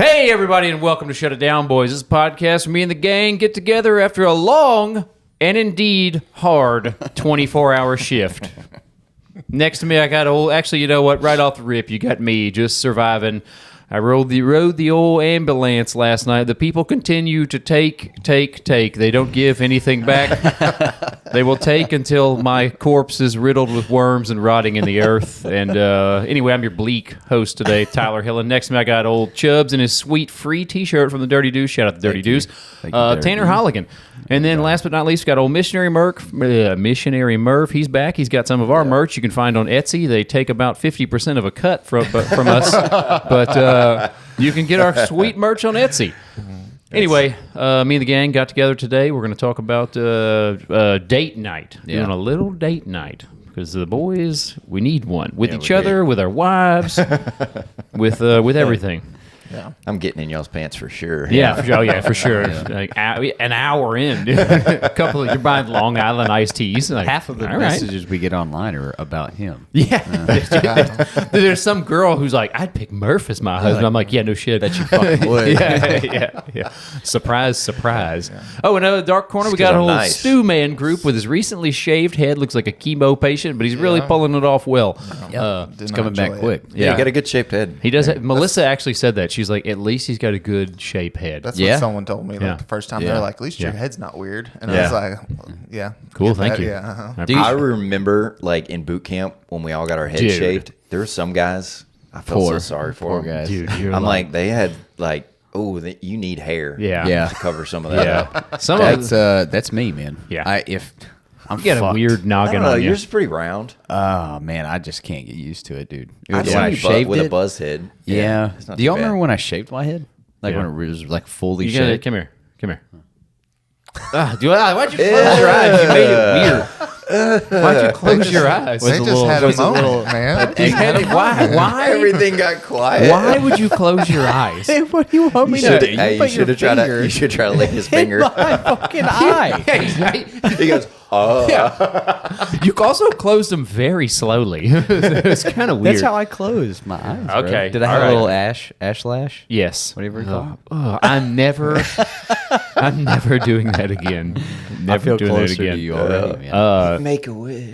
Hey, everybody, and welcome to Shutitdownboys. This is a podcast where me and the gang get together after a long and indeed hard 24-hour shift. Next to me, I got old. Actually, you know what? Right off the rip, you got me just surviving. I rode the old ambulance last night. The people continue to take. They don't give anything back. They will take until my corpse is riddled with worms and rotting in the earth. And anyway, I'm your bleak host today, Tyler Hill. And next to me, I got old Chubbs in his sweet free T-shirt from the Dirty Deuce. Shout out to Dirty Deuce. Tanner Holligan. And then last but not least, we got old Missionary Murph. He's back. He's got some of our merch you can find on Etsy. They take about 50% of a cut from us. But you can get our sweet merch on Etsy. Anyway, me and the gang got together today. We're going to talk about date night. Doing a little date night. Because the boys, we need one. With each other, with our wives, with everything. Yeah. I'm getting in y'all's pants for sure. Yeah, for sure. Like, an hour in, dude. You're buying Long Island iced teas. Like, half of the messages we get online are about him. Yeah. There's some girl who's like, I'd pick Murph as my husband. I'm like, yeah, no shit. Bet you fucking would. Yeah. Surprise. Yeah. Oh, in the dark corner, we got a whole Stew Man group with his recently shaved head. Looks like a chemo patient, but he's really pulling it off well. It's coming back quick. Yeah, he got a good shaped head. He does. Melissa actually said that. She's like, at least he's got a good shape head. That's what someone told me the first time. They're like, at least your head's not weird. And I was like, cool, thank you. Yeah. I remember, like, in boot camp when we all got our heads shaved, there were some guys, I felt so sorry for them. Guys. Dude, I'm like, they had, like, you need hair to cover some of that up. That's me, man. Yeah. I'm you got a weird noggin I don't know, on you. yours is pretty round. Oh, man, I just can't get used to it, dude. I shaved with a buzz head. Yeah. Do y'all remember when I shaved my head? Like when it was like fully shaved? Come here. Why'd you close your eyes? You made it weird. Why'd you close your eyes? They just had a moment, man. Why? Everything got quiet. Why would you close your eyes? What do you want me to do? You should try to lick his finger. My fucking eye. He goes, oh. Yeah. You also closed them very slowly. It's kind of weird. That's how I closed my eyes. Okay. Bro. Did I have a little ash lash? Yes. Whatever you call it. I'm never doing that again. I feel closer to you already, man. Make a wish.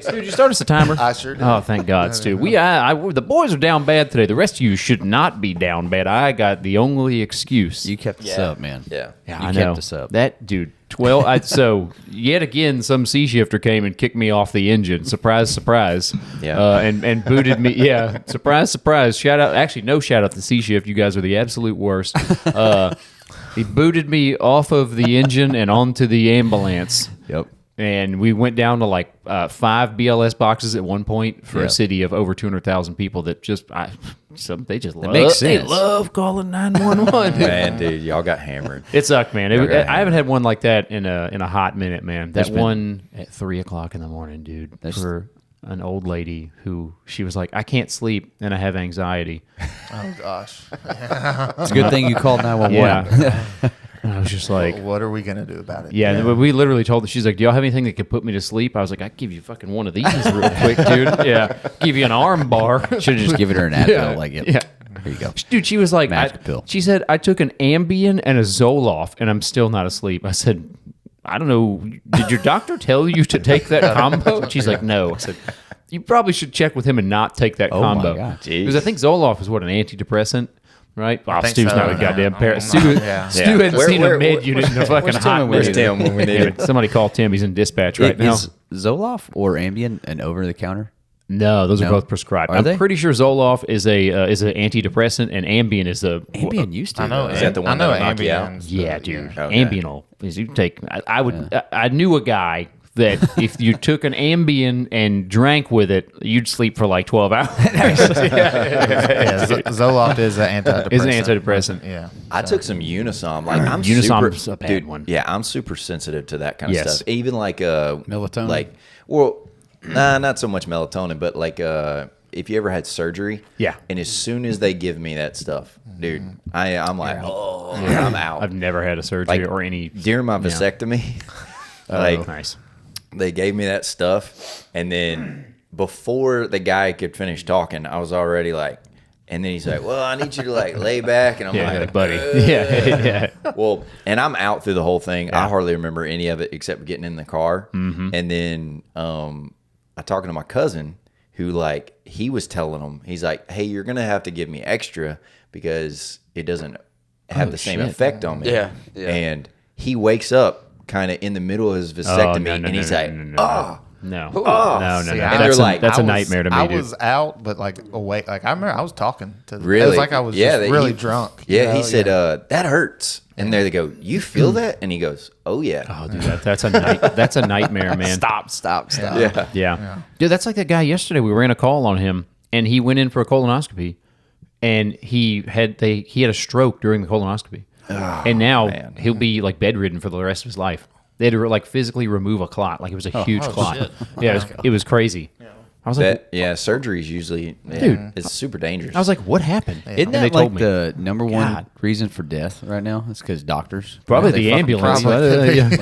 Stu, did you start us a timer? I sure did. Oh, thank God, Stu. The boys are down bad today. The rest of you should not be down bad. I got the only excuse. You kept us up, man. Yeah. I You know. kept us up. That dude. So yet again, some sea shifter came and kicked me off the engine. Surprise. Yeah. And booted me. Yeah. Surprise. Shout out. Actually, no shout out to sea shift. You guys are the absolute worst. He booted me off of the engine and onto the ambulance. Yep. And we went down to like 5 BLS boxes at one point for a city of over 200,000 people that makes sense. They love calling 911. Man, dude, y'all got hammered. It sucked, man. I haven't had one like that in a hot minute, man. That one at 3 o'clock in the morning, dude. For an old lady who she was like, I can't sleep and I have anxiety. Oh, gosh. It's a good thing you called 911. Yeah. And I was just like, what are we going to do about it? Yeah, and we literally told her, she's like, do y'all have anything that could put me to sleep? I was like, I could give you fucking one of these real quick, dude. Yeah. Give you an arm bar. Should have just given her an Advil. Yeah. There you go. Dude, she was like, Magic pill. She said, I took an Ambien and a Zoloft and I'm still not asleep. I said, I don't know. Did your doctor tell you to take that combo? She's like, no. I said, you probably should check with him and not take that combo. My God. Because I think Zoloft is what, an antidepressant? Right? Oh, think Stu's so. not a goddamn parent. Stu hadn't Where- seen where- a med unit in a fucking hot Where's minute. Tim when we need him? Somebody call Tim. He's in dispatch right now. Is Zoloft or Ambien an over-the-counter? No, those are both prescribed. Are I'm they? pretty sure Zoloft is an antidepressant, and Ambien is a Ambien used to. I know. Is that the one I know that'll knock you out? Ambien's Yeah, the- dude. Okay. Ambien is you take. I knew a guy that if you took an Ambien and drank with it, you'd sleep for like 12 hours. Zoloft is an antidepressant. Is an antidepressant. Yeah. I took some Unisom. Like I'm Unisom's super, a bad dude, one. Yeah, I'm super sensitive to that kind of Yes. stuff. Even like Melatonin? Like, well, nah, not so much melatonin, but like if you ever had surgery, Yeah. and as soon as they give me that stuff, dude, I'm like, oh, I'm out. I've never had a surgery or any. During my vasectomy, like Nice. they gave me that stuff, and then before the guy could finish talking, I was already like, And then he's like, well, I need you to like lay back. And I'm like, buddy. Yeah. Well, and I'm out through the whole thing. I hardly remember any of it except getting in the car. Mm-hmm. And then I talking to my cousin who like, he was telling him, he's like, hey, you're going to have to give me extra because it doesn't have the same effect on me. Yeah. And he wakes up kind of in the middle of his vasectomy and he's like, No. See, That's a nightmare to me. I was out, but like awake. Like I remember, I was talking to. Really? It was like I was just really drunk. Yeah, he said, "That hurts," and there they go. You feel that? And he goes, "Oh yeah." Oh, dude, that's a nightmare, man. Stop. Yeah. Dude, that's like that guy yesterday. We ran a call on him, and he went in for a colonoscopy, and he had a stroke during the colonoscopy, and now he'll be like bedridden for the rest of his life. They had to like physically remove a clot, like it was a huge clot. Shit. Yeah, it was crazy. I was like, surgery is usually, it's super dangerous. I was like, what happened? Isn't that like the number one reason for death right now? It's because doctors. Probably the ambulance. Probably the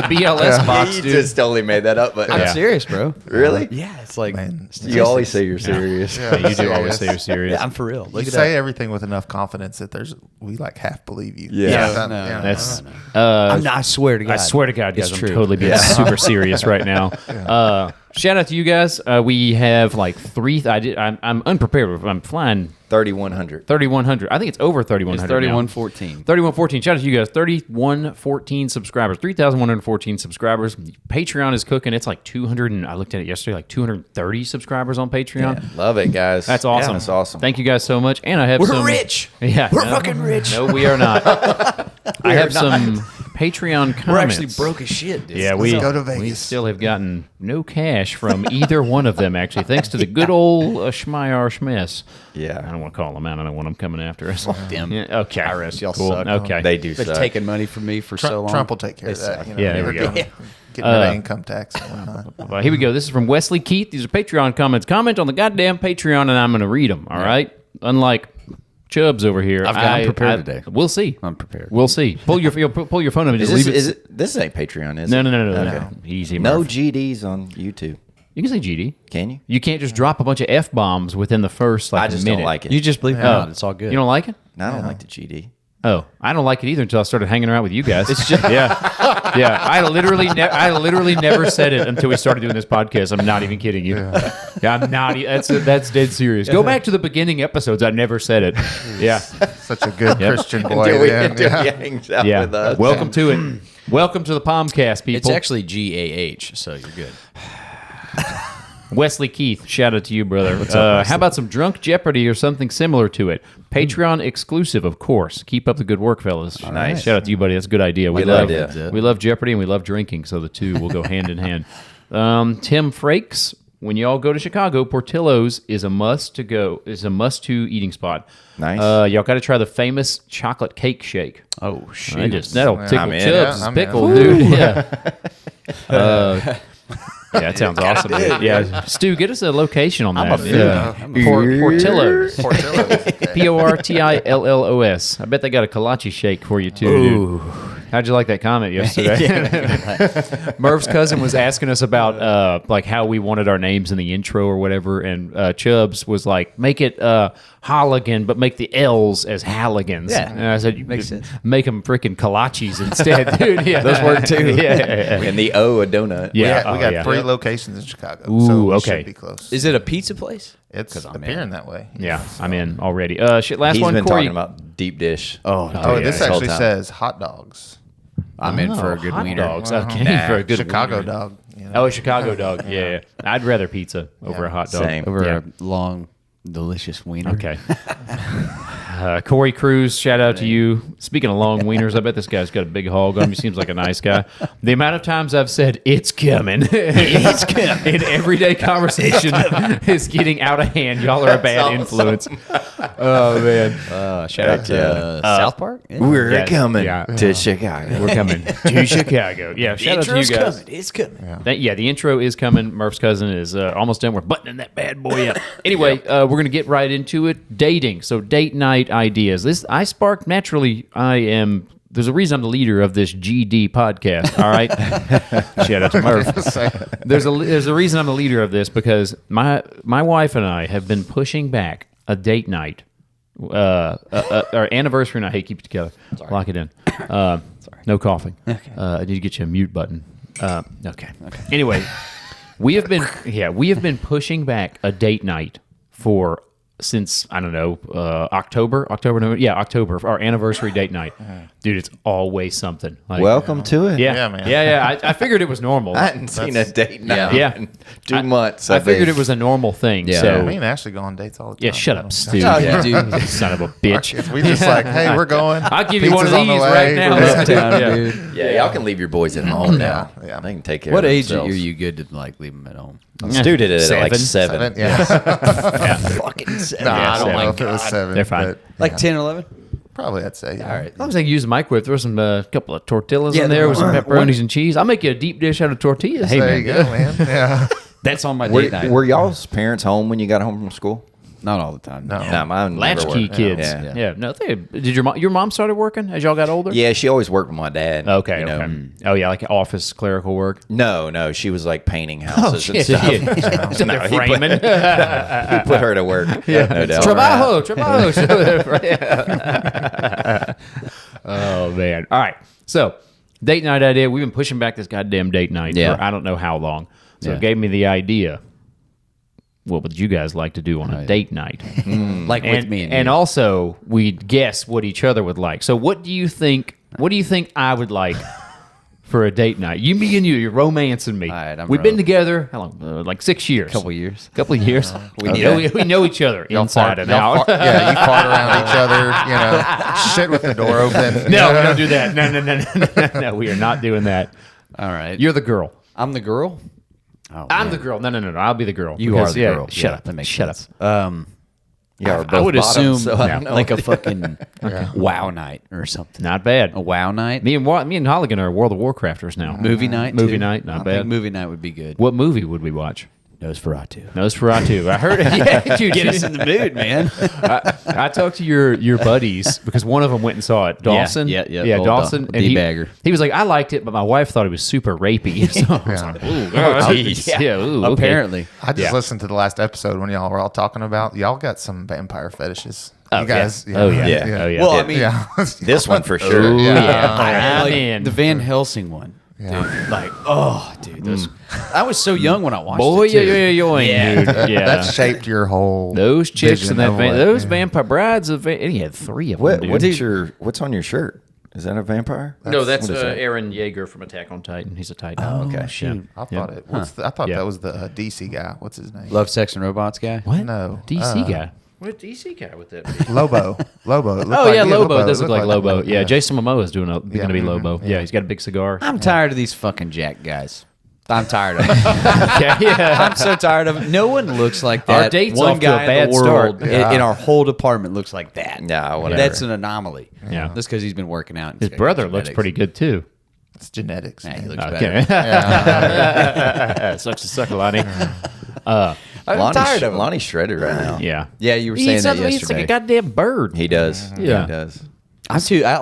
BLS box, You dude. just totally made that up, but I'm serious, bro. really? Yeah, it's like You always say you're serious. Yeah, you do always say you're serious. yeah, I'm for real. You say everything with enough confidence that we like half believe you. Yeah. That's. I swear to God. I swear to God, guys, It's I'm true. totally being super serious right now. Shout out to you guys. We have like I'm unprepared. I'm flying 3,100. 3,100. I think it's over 3,100. It's 3114. 3114. Shout out to you guys. 3114 subscribers. 3,114 subscribers. Patreon is cooking. It's like 200. I looked at it yesterday. Like 230 subscribers on Patreon. Love it, guys. That's awesome. That's awesome. Thank you guys so much. And I have We're rich. Yeah, We're fucking rich. No, we are not. I have some Patreon comments. We're actually broke as shit, dude. Yeah, Let's go to Vegas. we still have gotten no cash from either one of them, actually, thanks to the good old Schmeier Schmiss. I Yeah. don't want to call them out. I don't want them coming after us. them. Yeah, okay. IRS, y'all Cool. suck. Okay. They do Been suck. taking money from me for so long. Trump will take care of that. You know, Yeah, there we go. Getting rid of income tax and whatnot. Well, here we go. This is from Wesley Keith. These are Patreon comments. Comment on the goddamn Patreon, and I'm going to read them, all right? Unlike Chubbs over here. I'm prepared today. We'll see. I'm prepared. We'll see. Pull your phone up and Is just this, leave it. this ain't Patreon, is No. it? No. Easy, No Murph. GDs on YouTube. You can say GD. Can you? You can't just drop a bunch of F-bombs within the first I just minute. don't like it. You just believe it or not. It's all good. You don't like it? I don't like the GD. Oh, I don't like it either until I started hanging around with you guys. It's just yeah. I literally never said it until we started doing this podcast. I'm not even kidding you. Yeah, I'm not. That's dead serious. Go back to the beginning episodes. I never said it. Yeah, Such a good Christian boy. Until man. he hangs out yeah. with us. Welcome to it. Welcome to the Palmcast, people. It's actually GAH, so you're good. Wesley Keith, shout out to you, brother. How about some Drunk Jeopardy or something similar to it? Patreon exclusive, of course. Keep up the good work, fellas. Nice. Shout out to you, buddy. That's a good idea. We Good love idea. we love Jeopardy and we love drinking, so the two will go hand in hand. Tim Frakes, when y'all go to Chicago, Portillo's is a must-to eating spot. Nice. Y'all got to try the famous chocolate cake shake. Oh, shit. That'll tickle I'm in. Chubbs' Yeah, I'm pickle, in. dude. Yeah. Yeah, that sounds awesome. Dude. Yeah, Stu, get us a location on that. Portillo's. Portillos. I bet they got a kolache shake for you too. Dude. How'd you like that comment yesterday? Murph's cousin was asking us about like how we wanted our names in the intro or whatever, and Chubbs was like, make it Holligan, but make the L's as Halligans. Yeah. And I said, Makes sense. Make them freaking kolaches instead, dude. Yeah. Those work too. Yeah. And the O, a donut. Yeah. We got yeah. 3 locations in Chicago. Ooh, so we okay. should be close. Is it a pizza place? It's I'm appearing that way. Yeah, I'm in already. Shit, last He's one, been Corey. talking about deep dish. Oh, yeah, this this whole actually time. says hot dogs. I'm in for a good hot wiener. dogs. Okay, for a good Chicago wiener. dog. You know? Oh, a Chicago dog. Yeah. I'd rather pizza over a hot dog. Same. Over Yeah. a long, delicious wiener. Okay. Corey Cruz, shout out to you. Speaking of long wieners, I bet this guy's got a big hog on him. He seems like a nice guy. The amount of times I've said, it's coming. It's coming. In everyday conversation is getting out of hand. Y'all are a bad influence. Oh, man. Shout out to South Park. Yeah. We're Yes. coming Yeah. to Chicago. We're coming to Chicago. Yeah, shout out to you guys. It's coming. The intro is coming. Murph's cousin is almost done. We're buttoning that bad boy up. Anyway, we're going to get right into it. Dating. So date night ideas. This I sparked naturally. I am there's a reason I'm the leader of this GD podcast. All right, shout out to Murph. There's a reason I'm the leader of this because my wife and I have been pushing back a date night, our anniversary night. Hey, keep it together. Lock it in. Sorry. No coughing. Okay. I need to get you a mute button. Okay. Anyway, we have been pushing back a date night since I don't know October, October for our anniversary date night. Dude, it's always something. Like, Welcome to it. Yeah, man. Yeah. I figured it was normal. I hadn't seen a date night in 2 months. I figured it was a normal thing. Yeah. So Me and Ashley go on dates all the time. yeah, shut up, Stu. Yeah. Dude, son of a bitch. We just like, hey, we're going. I'll give you one of Pizza's on these the right way. now. We're going. Uptown, dude. Yeah, y'all can leave your boys at home now. Yeah. They can take care What of age themselves. are you good to like leave them at home? Stu did it at like 7. 7. Yeah. Fucking 7. Nah, I don't seven. know if it was 7. They're fine. but, Like yeah. 10 or 11? Probably, I'd say. Yeah. All right. As long as I can use the microwave, throw some couple of tortillas Yeah, in there with some what- pepperonis and cheese. I'll make you a deep dish out of tortillas. Hey, There man. you go, man. Yeah. That's on my date night. Were y'all's parents home when you got home from school? Not all the time. No. No, mine never Latchkey worked. kids. Yeah. Yeah. No, did your mom started working as y'all got older? Yeah, she always worked with my dad. Okay. you know. Okay. Oh yeah, like office clerical work. No, she was like painting houses and Shit. stuff. Sit there he framing. He put her to work. Yeah, no doubt. Trabajo. Oh man. All right. So date night idea. We've been pushing back this goddamn date night Yeah. for I don't know how long. So Yeah. it gave me the idea. What would you guys like to do on a date night? Like with me and you. And also we'd guess what each other would like. So what do you think I would like for a date night? Me and you're romancing me. All right, I'm We've been rogue. together how long? Like 6 years. Couple years. Couple of years. need we know each other inside and out. Yeah, you fart around each other, shit with the door open. No, we don't do that. No, we are not doing that. All right. You're the girl. I'm the girl? Oh, I'm man. the girl. No. I'll be the girl. You Because, are the yeah, girl. Shut Yeah, up. that makes Shut sense. up. Yeah, I would assume so I don't know. like a fucking wow night or something. Not bad. A wow night? Me and Holligan are World of Warcrafters now. Movie night? Movie too? night, not I bad. think movie night would be good. What movie would we watch? Nosferatu. Nosferatu. I heard it. Yeah, dude, Get us in the mood, man. I talked to your buddies because one of them went and saw it. Dawson. yeah, Dawson. old Dawson, And D-bagger. he was like, I liked it, but my wife thought it was super rapey. So I was like, ooh, jeez. yeah, ooh, okay. Apparently. I just Yeah. listened to the last episode when y'all were all talking about y'all got some vampire fetishes. Oh, You guys, yeah. Oh, yeah. Yeah. Oh, yeah. Well, I Yeah. mean, yeah. This one for sure. Ooh, Yeah. yeah. I'm like in. the Van Helsing one. Yeah. Dude, like, dude, those. I was so young when I watched Boy, it. Too. yeah, dude. Yeah. That shaped your whole Those chicks vision and that of what- those yeah. vampire brides of and he had 3 of them. What, dude. what's on your shirt? Is that a vampire? No, that's what is that? Aaron Yeager from Attack on Titan. He's a Titan. Oh, okay. Shoot. I thought it. I thought Yeah. that was the DC guy. What's his name? Love, Sex, and Robots guy. What? No. DC guy. What DC guy with that? Lobo. Lobo. It looked Oh like- yeah, Lobo. It does It look looked like Lobo. Yeah, Jason Momoa is going to be Yeah. Lobo. Yeah, he's got a big cigar. I'm tired of these fucking Jack guys. I'm tired of them. Okay, yeah. I'm so tired of them. No one looks like Our that. date's One off to a guy in bad the world start. in our whole department looks like that. Nah, whatever. That's an anomaly. Yeah. That's because he's been working out. and His he's got brother good looks genetics. pretty good too. It's genetics. Yeah, he man. looks better. Okay. Sucks to suck, Lonnie. I'm tired of him. Lonnie's shredded right now. Yeah. Yeah, you were He saying eats that something- he eats like yesterday. a goddamn bird. He does. Yeah. He does. I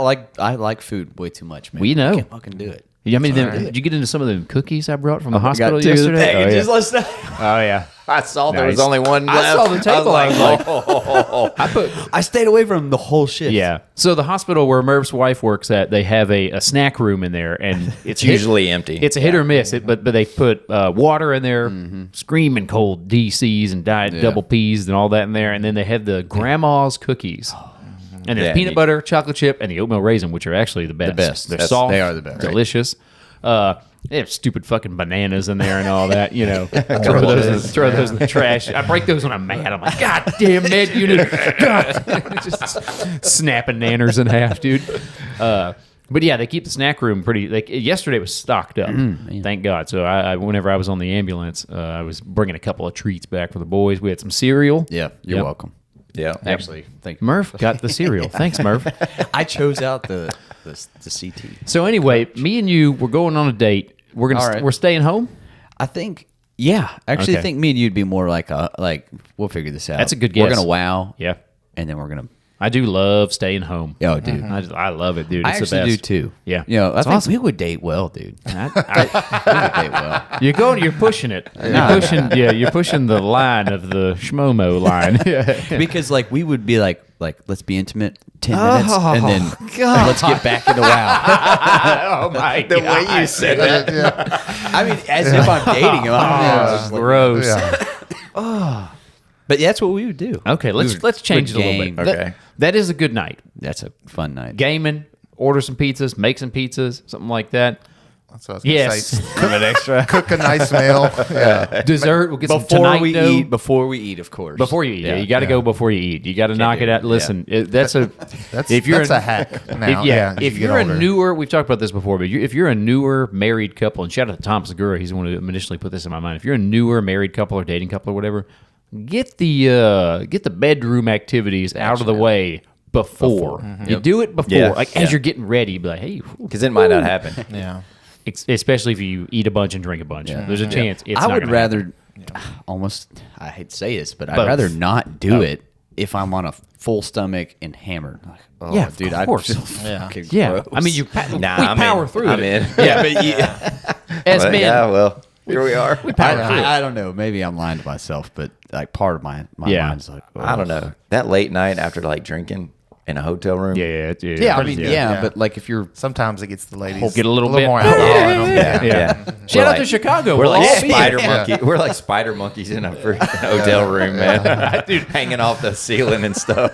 like food way too much, man. We know. I can't fucking do it. I mean, did you get into some of the cookies I brought from the I hospital got 2 yesterday? packages Oh, last night. yeah. Oh, yeah. I saw there was Nice. only one left. I saw the table. I was like, oh. I stayed away from the whole shit. yeah. So the hospital where Merv's wife works at, they have a snack room in there, and it's usually empty. It's a hit or miss. But they put water in there, screaming cold DCs and diet double P's and all that in there, and then they have the grandma's cookies. And there's Yeah, peanut butter, chocolate chip, and the oatmeal raisin, which are actually the best. The best. They're That's- soft. they are the best. Delicious. They have stupid fucking bananas in there and all that, you know. throw those in the trash. I break those when I'm mad. I'm like, God damn mad unit. God. Just snapping nanners in half, dude. But yeah, they keep the snack room pretty. Like yesterday was stocked up, thank God. So I whenever I was on the ambulance, I was bringing a couple of treats back for the boys. We had some cereal. Yeah, you're Yep. welcome. Yeah. Actually, thank you. Murph got the cereal. Thanks, Murph. I chose out the CT. So anyway, me and you, we're going on a date. We're All right. we're staying home. I think, yeah. Actually, Okay. I think me and you'd be more like we'll figure this out. That's a good We're guess. gonna wow. Yeah. And then we're gonna I do love staying home. Oh, dude. I love it, dude. I It's the actually do best. too. Yeah. You know, I It's think awesome. we would date well, dude. We I, would date well. you're pushing it. You're pushing the line of the schmomo line. Because like we would be like let's be intimate 10 minutes and then let's get back into wow. Oh my The way you said that. I mean, as if I'm dating him. Gross. Yeah. But that's what we would do. Okay, let's change it a little bit. game. Okay. That is a good night. That's a fun night. Gaming, order some pizzas, make some pizzas, something like that. That's what I was gonna Yes. say. An extra. Cook a nice meal. Yeah. Dessert, we'll get some Before tonight we dough. eat, before we eat, of course. Before you eat, yeah, you got to yeah. go before you eat. You got to knock do it out. it, Listen, that's a That's if a hack now. if you're a newer, we've talked about this before, but if you're a newer married couple, and shout out to Tom Segura, he's the one who initially put this in my mind. If you're a newer married couple or dating couple or whatever, get the bedroom activities out of the way before. You do it before, Yeah. like as you're getting ready. Be like, hey, whew. Because it might not happen. Yeah. Especially if you eat a bunch and drink a bunch. There's a chance it's I not would gonna rather almost, I hate to say this, but I'd Both. rather not do it if I'm on a full stomach and hammered. Like, oh, Yeah, of dude, I course. feel Yeah. fucking Yeah, gross. I mean, Nah, we I'm power in. through I'm it. in. yeah, but As men, Yeah, well, here we are. I don't know. Maybe I'm lying to myself, but like part of my Yeah. mind's like, oh. I don't know. That late night after like drinking in a hotel room. yeah, Yeah, I mean, yeah, but like if you're Sometimes it gets the ladies Get a little bit- more alcohol in them. Yeah. Yeah. Shout We're out to Chicago. We're We'll like all be spider there. monkey. We're like spider monkeys in a freaking hotel room, man. Dude, hanging off the ceiling and stuff.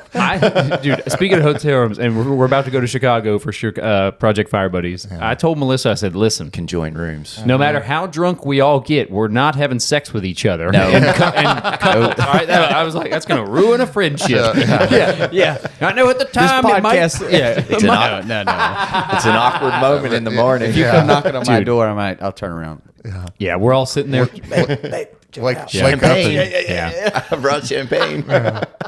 Dude, speaking of hotel rooms, and we're about to go to Chicago for sure, Project Fire Buddies. I told Melissa, I said, listen, Can join rooms. no matter how drunk we all get, we're not having sex with each other. No. All right, I was like, that's going to ruin a friendship. Yeah. I know at the time it might. Yeah. It's an, no. it's an awkward moment in the morning. you come knocking on my door, I'll turn around. Yeah, we're all sitting there. Wake up Champagne. and Yeah. I brought champagne.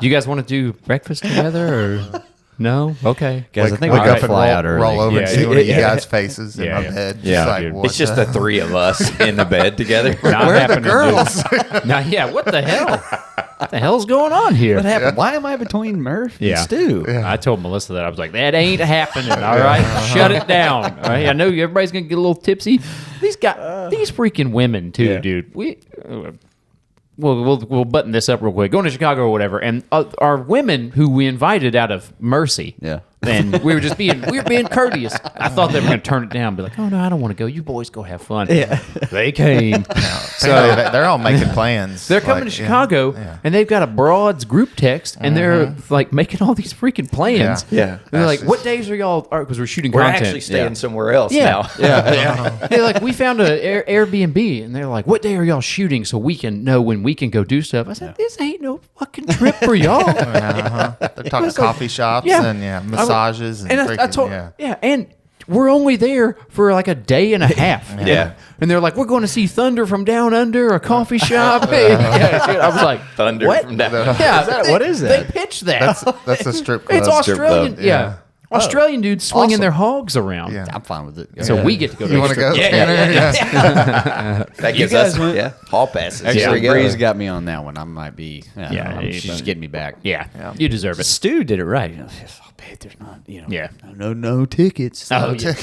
You guys want to do breakfast together or no? Okay. Guys, I think wake we up gotta and fly out early. roll over and Yeah. see one of you Yeah. guys' faces in Yeah, my yeah. bed. Just Yeah, like, dude. what It's just the three of us in the bed together. Not Where are the happening, girls? dude. Now, yeah, what the hell? What the hell's going on here? What happened? Why am I between Murph and Stu? I told Melissa that. I was like, that ain't happening. All right. Shut it down. All right. I know everybody's going to get a little tipsy. These freaking women, too, dude. We'll button this up real quick. Going to Chicago or whatever. And our women who we invited out of mercy. Yeah. And we were being courteous. I thought they were going to turn it down and be like, oh, no, I don't want to go. You boys go have fun. Yeah. They came. So they're all making plans. They're coming to Chicago, and they've got a broads group text, and they're like making all these freaking plans. Yeah. They're like, "What days are y'all?" Because we're shooting We're content. actually staying somewhere else Yeah. now. They're like, "We found a Airbnb," and they're like, "What day are y'all shooting so we can know when we can go do stuff?" I said, "This ain't no fucking trip for y'all." They're talking It's like- coffee shops Yeah. and massages and And I freaking, told, yeah. and we're only there for like a day and a half. Yeah. And they're like, we're going to see Thunder from Down Under, a coffee shop. Yeah, dude, I was like, Thunder what? from down. Yeah, what is that? They pitched that. That's a strip club. It's Australian. club. Yeah. Australian dudes swinging Awesome. their hogs around. Yeah. I'm fine with it. So we get to go to You want to go? Yeah. That gives guys us went- hall passes. Actually, Here we go. Breeze got me on that one. I might be. Yeah, she's just getting me back. Yeah. You deserve it. Stu did it right. Oh, babe, there's not. Yeah. No tickets. Oh, yeah.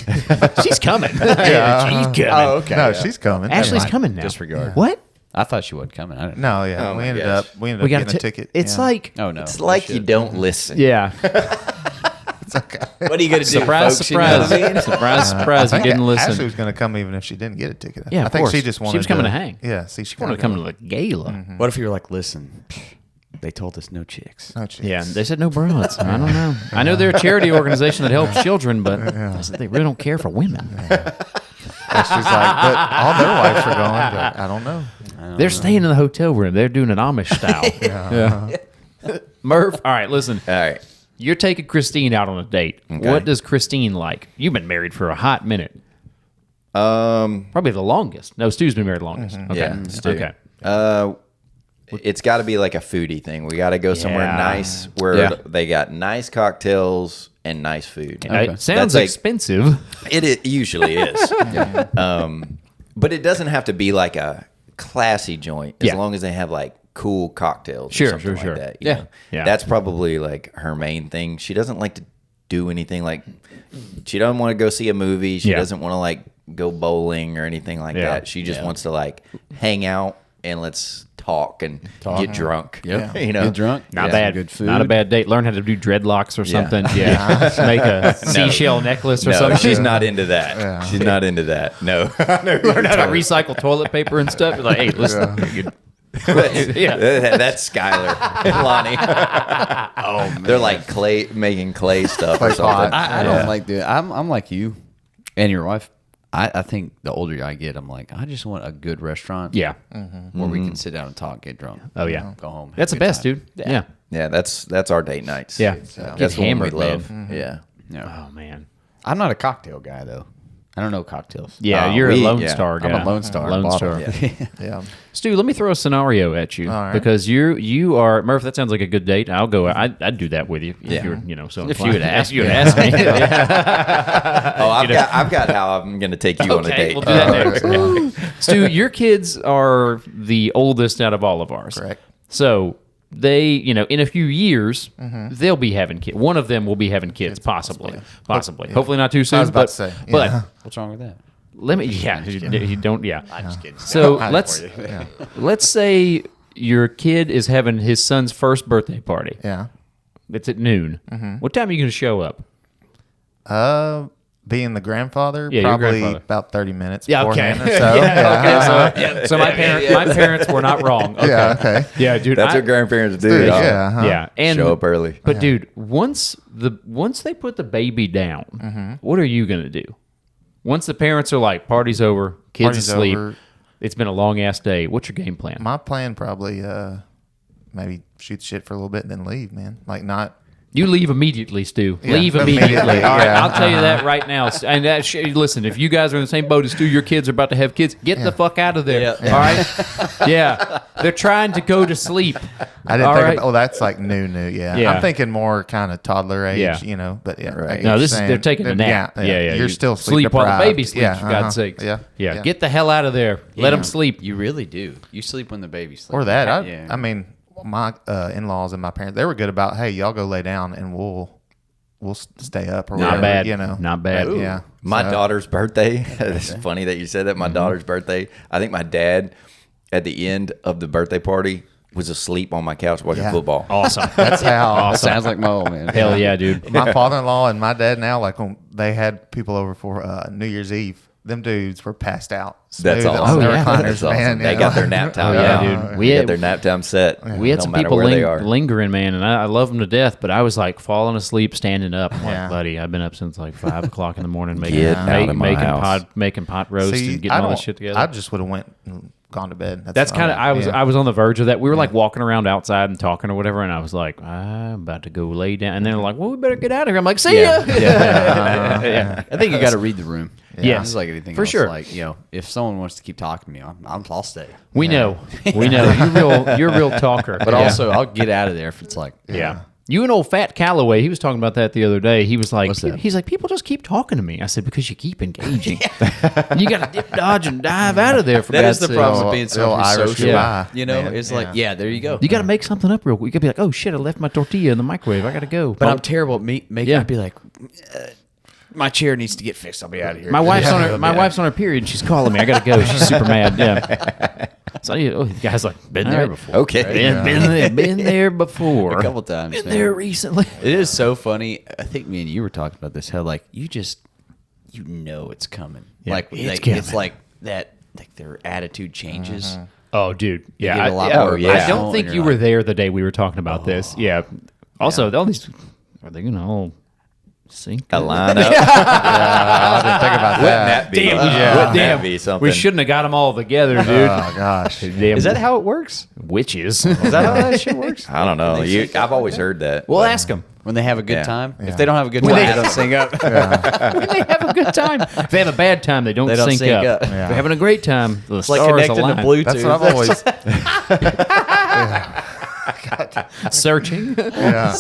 She's coming. She's coming. Oh, okay. No, she's coming. Never Ashley's mind. coming now. Disregard. What? I thought she wasn't coming. I didn't. No, yeah. Oh we my ended gosh. up getting got a ticket. It's yeah. like, Oh no. It's like you don't listen. yeah. What are you gonna do? Surprise, folks? You know what I mean? surprise. Surprise. You I think didn't listen. Ashley was going to come even if she didn't get a ticket. Yeah, I of think course. she just wanted. She was coming to hang. Yeah, see, she I want to come to the gala. What if you were like, listen, they told us no chicks. Oh, geez. Yeah, they said no broads. I don't know. I know they're a charity organization that helps children, but I said they really don't care for women. And she's like, but all their wives are going. But I don't know. They're staying in the hotel room. They're doing it Amish style. Yeah. Murph, all right, listen. All right. You're taking Christine out on a date. Okay. What does Christine like? You've been married for a hot minute. Probably the longest. No, Stu's been married the longest. Okay. Yeah, Stu. Okay. It's got to be like a foodie thing. We got to go somewhere Yeah. nice where Yeah. they got nice cocktails and nice food. It sounds That's like- expensive. It usually is. But it doesn't have to be like a classy joint as Yeah. long as they have like cool cocktails. Sure, or something sure. Like that, Yeah. know? Yeah. That's probably like her main thing. She doesn't like to do anything like. She doesn't want to go see a movie. She Yeah. doesn't want to like go bowling or anything like Yeah. that. She just wants to like hang out and let's talk and get drunk. Yep. You know, Get drunk. Not Get bad. some good food. Not a bad date. Learn how to do dreadlocks or something. Yeah. Make a seashell necklace or No, something. she's not into that. She's not into that. No. Learn how to recycle toilet paper and stuff. You're like, hey, listen. Yeah. That's Skylar and Lonnie. Oh, man. They're like making clay stuff or something. I don't like doing. I'm like you and your wife. I think the older I get, I'm like, I just want a good restaurant. Yeah. Where we can sit down and talk, get drunk. Oh, yeah. Go home. That's the have a good best, time. dude. Yeah. Yeah, that's our date nights. Yeah. That's Get what we hammered, love. man. Yeah. Yeah. Oh, man. I'm not a cocktail guy though. I don't know cocktails. Yeah, Oh, you're a Lone yeah. Star guy. I'm a Lone Star. Lone bottle. Star. Yeah. Stu, let me throw a scenario at you All right. because you are Murph. That sounds like a good date. I'll go. I'd do that with you if Yeah. you're so If you would ask you would ask me. Oh, I've got how I'm going to take you on a Okay, date. we'll do that next. Stu, your kids are the oldest out of all of ours. Correct. So they, in a few years, they'll be having kids. One of them will be having kids, possibly. Hopefully not too soon. I was about but, to say, but yeah. What's wrong with that? let me. Yeah, you don't. Yeah. I'm just kidding. So I let's for you. let's say your kid is having his son's first birthday party. Yeah. It's at noon. What time are you going to show up? Being the grandfather, Yeah, your probably grandfather. about 30 minutes Yeah, okay. beforehand or so. So my parents were not wrong. Okay. Yeah, okay. Yeah, dude. That's what grandparents do. y'all. Yeah, huh? Yeah, and Show up early. But dude, once they put the baby down, what are you gonna do? Once the parents are like, party's over, kids Party's asleep, over. it's been a long ass day. What's your game plan? My plan probably maybe shoot the shit for a little bit and then leave, man. Like not. You leave immediately, Stu. Yeah, Leave immediately. immediately, All right, yeah. I'll tell you that right now. And listen, if you guys are in the same boat as Stu, your kids are about to have kids. Get the fuck out of there. Yeah. All right. Yeah, they're trying to go to sleep. I didn't All think. right. Oh, that's like new. Yeah. Yeah. I'm thinking more kind of toddler age. Yeah. But yeah. Right. I get No, what this you're is they're saying. taking a nap. Yeah. You're still sleep while the deprived. baby sleeps. Yeah, For God's uh-huh. sakes. Yeah. Get the hell out of there. Let them sleep. You really do. You sleep when the baby sleeps. Or that. Yeah. I mean, my in-laws and my parents, they were good about, hey, y'all go lay down and we'll stay up or Not whatever. bad. You know. Not bad. Yeah. My So- daughter's birthday. It's funny that you said that. My daughter's birthday. I think my dad, at the end of the birthday party, was asleep on my couch watching Yeah. football. Awesome. That's how. That sounds like my old man. Hell yeah, dude. My father-in-law and my dad now, like when they had people over for New Year's Eve, them dudes were passed out. That's Smooth awesome. on their Oh, yeah. recliners, That's awesome. man. They you got know? their nap time. Oh, yeah, down. dude. We had their nap time set. We had no some matter people where they are. lingering, man, and I love them to death. But I was like falling asleep, standing up. I'm Yeah. like, buddy, I've been up since like 5 o'clock in the morning making Get out of my house. making pot roast See, and getting all this shit together. I just would have went and gone to bed. That's kind of yeah. I was on the verge of that. We were like walking around outside and talking or whatever, and I was like, I'm about to go lay down. And they're like, well, we better get out of here. I'm like, see ya. Yeah. I think you got to read the room. Yeah. It's like anything For else. sure. Like, if someone wants to keep talking to me, I'll stay. We know. You're a real talker. But also, I'll get out of there if it's like, yeah. You and old Fat Calloway, he was talking about that the other day. He was like, What's that? he's like, people just keep talking to me. I said, because you keep engaging. You got to dip, dodge, and dive out of there for that God's is the sake. problem Oh, with being the so old Irish social. goodbye. You know, Man, it's like, there you go. You got to make something up real quick. You got to be like, oh shit, I left my tortilla in the microwave. I got to go. But I'm terrible at making Yeah. it be like, my chair needs to get fixed. I'll be out of here. My wife's on her. My wife's on her period. She's calling me. I gotta go. She's super mad. Yeah. So the guy's like, been there before. Okay. Been there before. a couple times. Been man. there recently. It is so funny. I think me and you were talking about this. How like it's coming. Like it's it's like that. Like their attitude changes. Oh, dude. Yeah. get a lot yeah, more oh, yeah. I emotional, don't think and you you're were like, there the day we were talking about this. Yeah. Also, all these are they gonna all sync? A lineup. I didn't think about Wouldn't that. that be? Damn, Wouldn't damn. that be something? We shouldn't have got them all together, dude. Oh gosh. Damn Is that how it works? witches? Is that how that shit works? I don't know. I've always heard that. We'll ask them. When they have a good Yeah. time. Yeah. If they don't have a good time, they don't sing up. When they have a good time. If they have a bad time, they don't, They don't sync sync up. up. If they're having a great time, the It's like stars connecting align. to Bluetooth. That's what I've always. Searching. Yeah.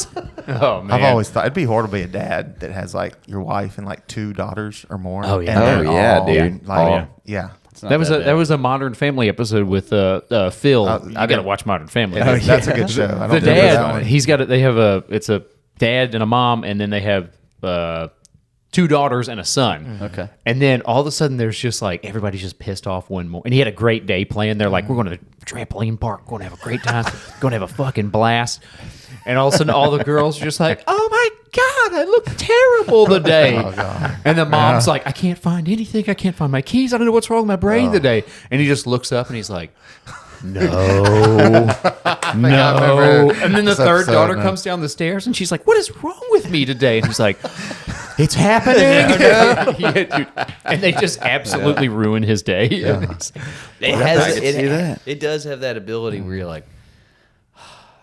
Oh man. I've always thought it'd be horrible to be a dad that has like your wife and like 2 daughters or more. Oh, yeah. And they're Oh, yeah, all, dude. Like, Oh, yeah. yeah. not That was that a bad. Modern Family episode with Phil. I gotta watch Modern Family. That's a good show. I don't The think that dad, one. he's got. They have it's a dad and a mom, and then they have 2 daughters and a son. Okay. And then all of a sudden, there's just like everybody's just pissed off one more. And he had a great day playing. They're like, we're going to the trampoline park, going to have a great time, going to have a fucking blast. And all of a sudden, all the girls are just like, oh my God, I look terrible today. Oh, God. And the mom's like, I can't find anything. I can't find my keys. I don't know what's wrong with my brain today. And he just looks up and he's like, no. And then the this third episode, daughter man. comes down the stairs and she's like, what is wrong with me today? And he's like, it's happening. Yeah, dude. And they just absolutely ruin his day. It has it does have that ability where you're like,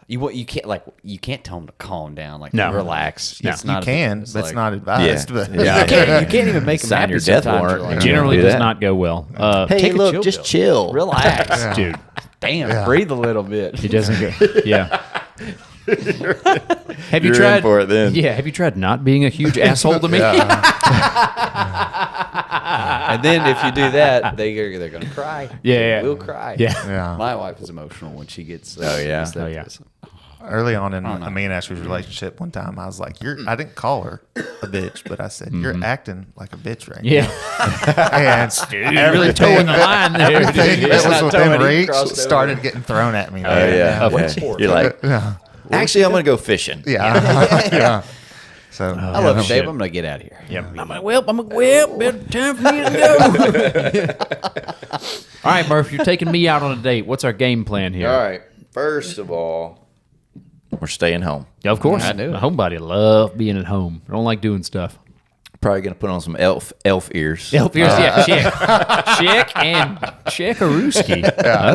you can't tell them to calm down, like No. relax. No. It's You not can, it's but it's like- not advised. Yeah. But Yeah. You can't even make them Sign happy your death sometimes. warrant. You're like, Generally Do does that. not go well. Hey, Take a look, chill just pill. chill. relax, Dude, damn, breathe a little bit. it doesn't go. Yeah. Have you You're tried in for it then. Yeah. Have you tried not being a huge asshole to me? And then if you do that, they're gonna cry. Yeah. They will cry. Yeah. yeah. My wife is emotional when she gets. Oh, yeah. gets that Oh, yeah. pissed. Early on in me and Ashley's relationship, one time I was like, I didn't call her a bitch, but I said, you're acting like a bitch right Yeah. now. And You're really towing the line there. everything dude. that was not within towing, he reach crossed over. started getting thrown at me. Oh, yeah. What's Okay. You're like, actually, I'm going to go fishing. Yeah. Yeah. So I love you, babe. I'm gonna get out of here. Yep. I'm a whip. It's time for me to go. All right, Murph, you're taking me out on a date. What's our game plan here? All right. First of all, we're staying home. Yeah, of course. I do. A homebody love being at home. I don't like doing stuff. Probably going to put on some elf ears. Help yours, yeah, chick and chickarooski.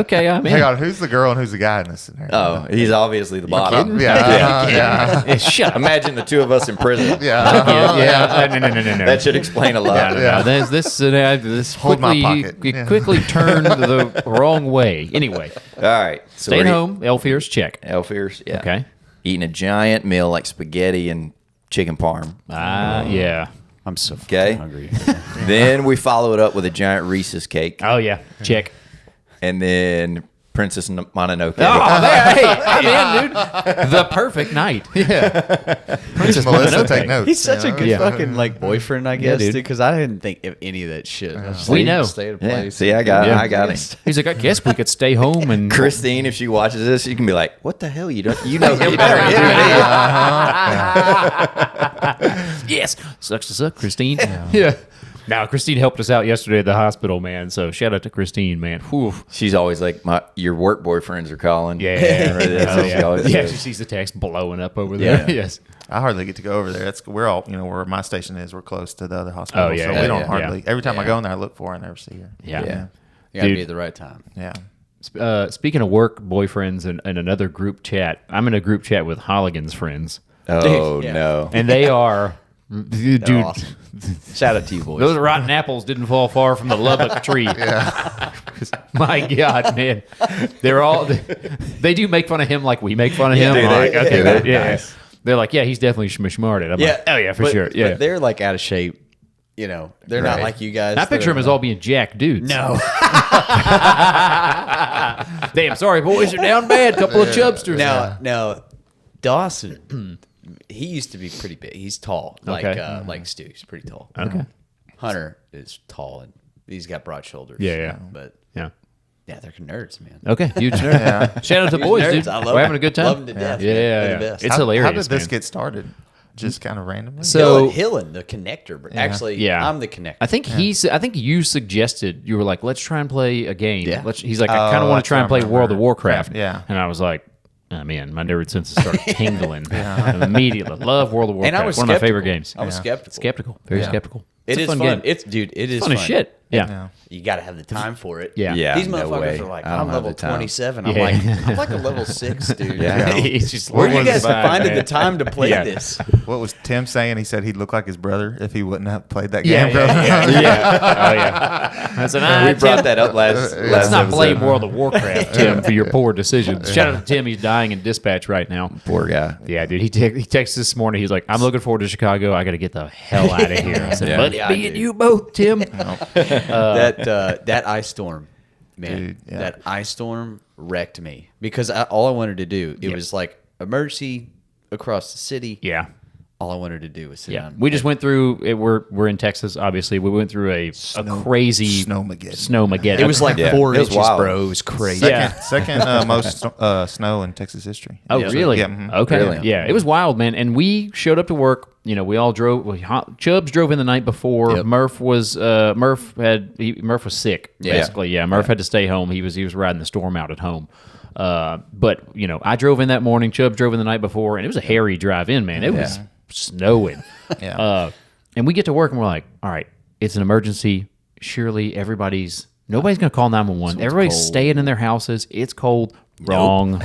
Okay, I'm in. hang on, who's the girl and who's the guy in this scenario? Oh, he's obviously the bottom. Yeah. Yeah. Shut up. Imagine the two of us in prison. Yeah. Yeah. No. That should explain a lot. No. This Hold my quickly pocket. it Yeah. quickly turned the wrong way. Anyway, All right. So staying we're home, elf ears, check. Elf ears. Yeah. Okay. Eating a giant meal like spaghetti and chicken parm. Yeah. I'm so Okay. fucking hungry. Then we follow it up with a giant Reese's cake. Oh yeah, check. And then Princess Mononoke. Oh, there, hey, I'm in, dude. The perfect night. Yeah. Princess Melissa, Mononoke. take notes. He's such a you know? good Yeah. fucking like boyfriend, I guess, dude. dude. Because I didn't think of any of that shit. I just We like, know. Stay at a Yeah. place. See, I got Yeah. it. He's like, I guess we could stay home and Christine, if she watches this, she can be like, "What the hell? You know him better than me." yes, sucks to suck, Christine. Yeah. Now, Christine helped us out yesterday at the hospital, man. So shout out to Christine, man. Whew. She's always like, your work boyfriends are calling. Yeah. That's what she always Yeah, says. she sees the text blowing up over there. Yeah. Yes. I hardly get to go over there. We're all, where my station is. We're close to the other hospital. Oh, yeah, so yeah, we don't yeah. hardly. Every time I Yeah. go in there, I look for her and never see her. Yeah. Yeah. You gotta Dude. be at the right time. Yeah. Speaking of work boyfriends and another group chat, I'm in a group chat with Holligan's friends. Oh Yeah. no. And they are, dude, They're awesome. Shout out to you, boys. those rotten apples didn't fall far from the Lubbock tree. My God, man. They're all, they do make fun of him like we make fun of him. do I'm they? like, okay, Yeah. yeah. Nice. They're like, yeah, he's definitely schmishmarted. I'm like, oh, yeah, for but- sure. Yeah. But they're like out of shape. They're not Right. like you guys. I picture him as all being jack dudes. No. Damn, sorry, boys, you're down bad. Couple of chubsters. Now, Dawson, he used to be pretty big. He's tall, Okay. like Stu. He's pretty tall. Okay. Hunter is tall and he's got broad shoulders. Yeah. But Yeah. yeah, they're nerds, man. Okay, huge nerd. Shout out to boys, nerds. dude. I love We're them. having a good time. Love them to death, Yeah, man. yeah, They're yeah. the best. It's How hilarious. did this man. get started? Just kind of randomly. So Hillen, the connector. But actually, yeah. I'm the connector. I think I think you suggested, you were like, let's try and play a game. Yeah. He's like, I kind of want that's to try and what I play World of remember. Warcraft. Yeah. And I was like, oh man, my nerd senses started tingling immediately. Love World of Warcraft. and I was one of my favorite skeptical. games. I was skeptical. Skeptical. Very skeptical. It It's a is fun fun. game. It is Fun as shit. Yeah. You got to have the time for it. Yeah. Yeah. These no motherfuckers way. are like, I don't I'm have level the time. 27. Yeah. I'm like a level 6, dude. Yeah. He's just Where are you what guys was fine, finding man. the time to play Yeah. this? What was Tim saying? He said he'd look like his brother if he wouldn't have played that Yeah, game. growing up. yeah. Oh yeah. I said, We brought that up last Let's not episode. blame World of Warcraft, Tim, for your poor decisions. Shout out to Tim. He's dying in dispatch right now. Poor guy. Yeah, dude. He texted this morning. He's like, I'm looking forward to Chicago. I got to get the hell out of here. I said, Yeah. but Yeah, be it dude. you both, Tim. That ice storm, man. Dude, yeah. That ice storm wrecked me because all I wanted to do was like emergency across the city. Yeah. All I wanted to do was sit Yeah, down. we just went through. We're in Texas, obviously. We went through a crazy snowmageddon. It was like Yeah, 4 it was inches, wild. bro. It was crazy. Second most snow in Texas history. Oh, really? Yeah. Mhm. Okay. Really? Yeah, it was wild, man. And we showed up to work. You know, we all drove. Chubbs drove in the night before. Yep. Murph was sick. Yeah. Basically, yeah. Murph had to stay home. He was riding the storm out at home. But you know, I drove in that morning. Chubbs drove in the night before, and it was a hairy drive in, man. It was snowing. Yeah. And we get to work and we're like, all right, it's an emergency. Surely nobody's going to call 911. Everybody's staying in their houses. It's cold. Wrong.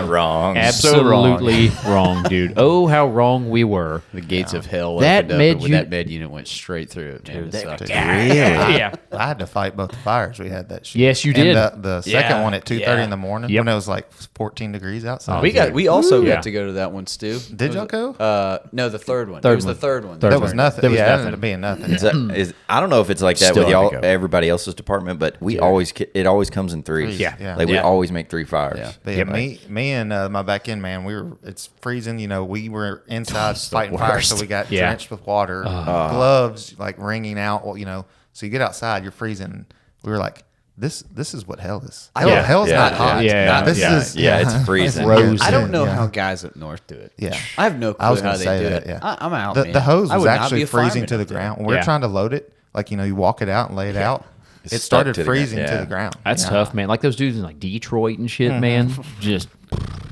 Wrong. Absolutely wrong, dude. Oh, how wrong we were. The gates of hell That opened up, med and when u- that med unit went straight through it, man. It sucked. Yeah. I had to fight both the fires. We had that shit. Yes, you And did. the second one at 2:30 in the morning Yep. when it was like 14 degrees outside. We also Yeah. got to go to that one, Stu. Did y'all go? No, the third one. Third It was one. the third one. That was nothing. There was It nothing. ended up being nothing. I don't know if it's like that Still with have to y'all, go. everybody else's department, but it always comes in threes. Yeah. Yeah. Like we Yeah. always make 3 fires. Yeah. But yeah, me and my back end man, it's freezing. You know, we were inside fighting fire, so we got Yeah. drenched with water, gloves like wringing out. Well, you know, so you get outside, you're freezing. We were like, this is what hell is. Hell's Yeah. not hot. Yeah. This Yeah. is Yeah, it's freezing. Frozen. I don't know Yeah. how guys up north do it. Yeah. I have no clue I was how gonna they say do that. it. Yeah, I'm out, the man. hose I was would not actually be a freezing fireman to the up there. ground. When we Yeah. were trying to load it, like you know, you walk it out and lay it out. It stuck started to the ground. freezing to Yeah. the ground. That's Yeah. tough, man. Like those dudes in like Detroit and shit, man. Just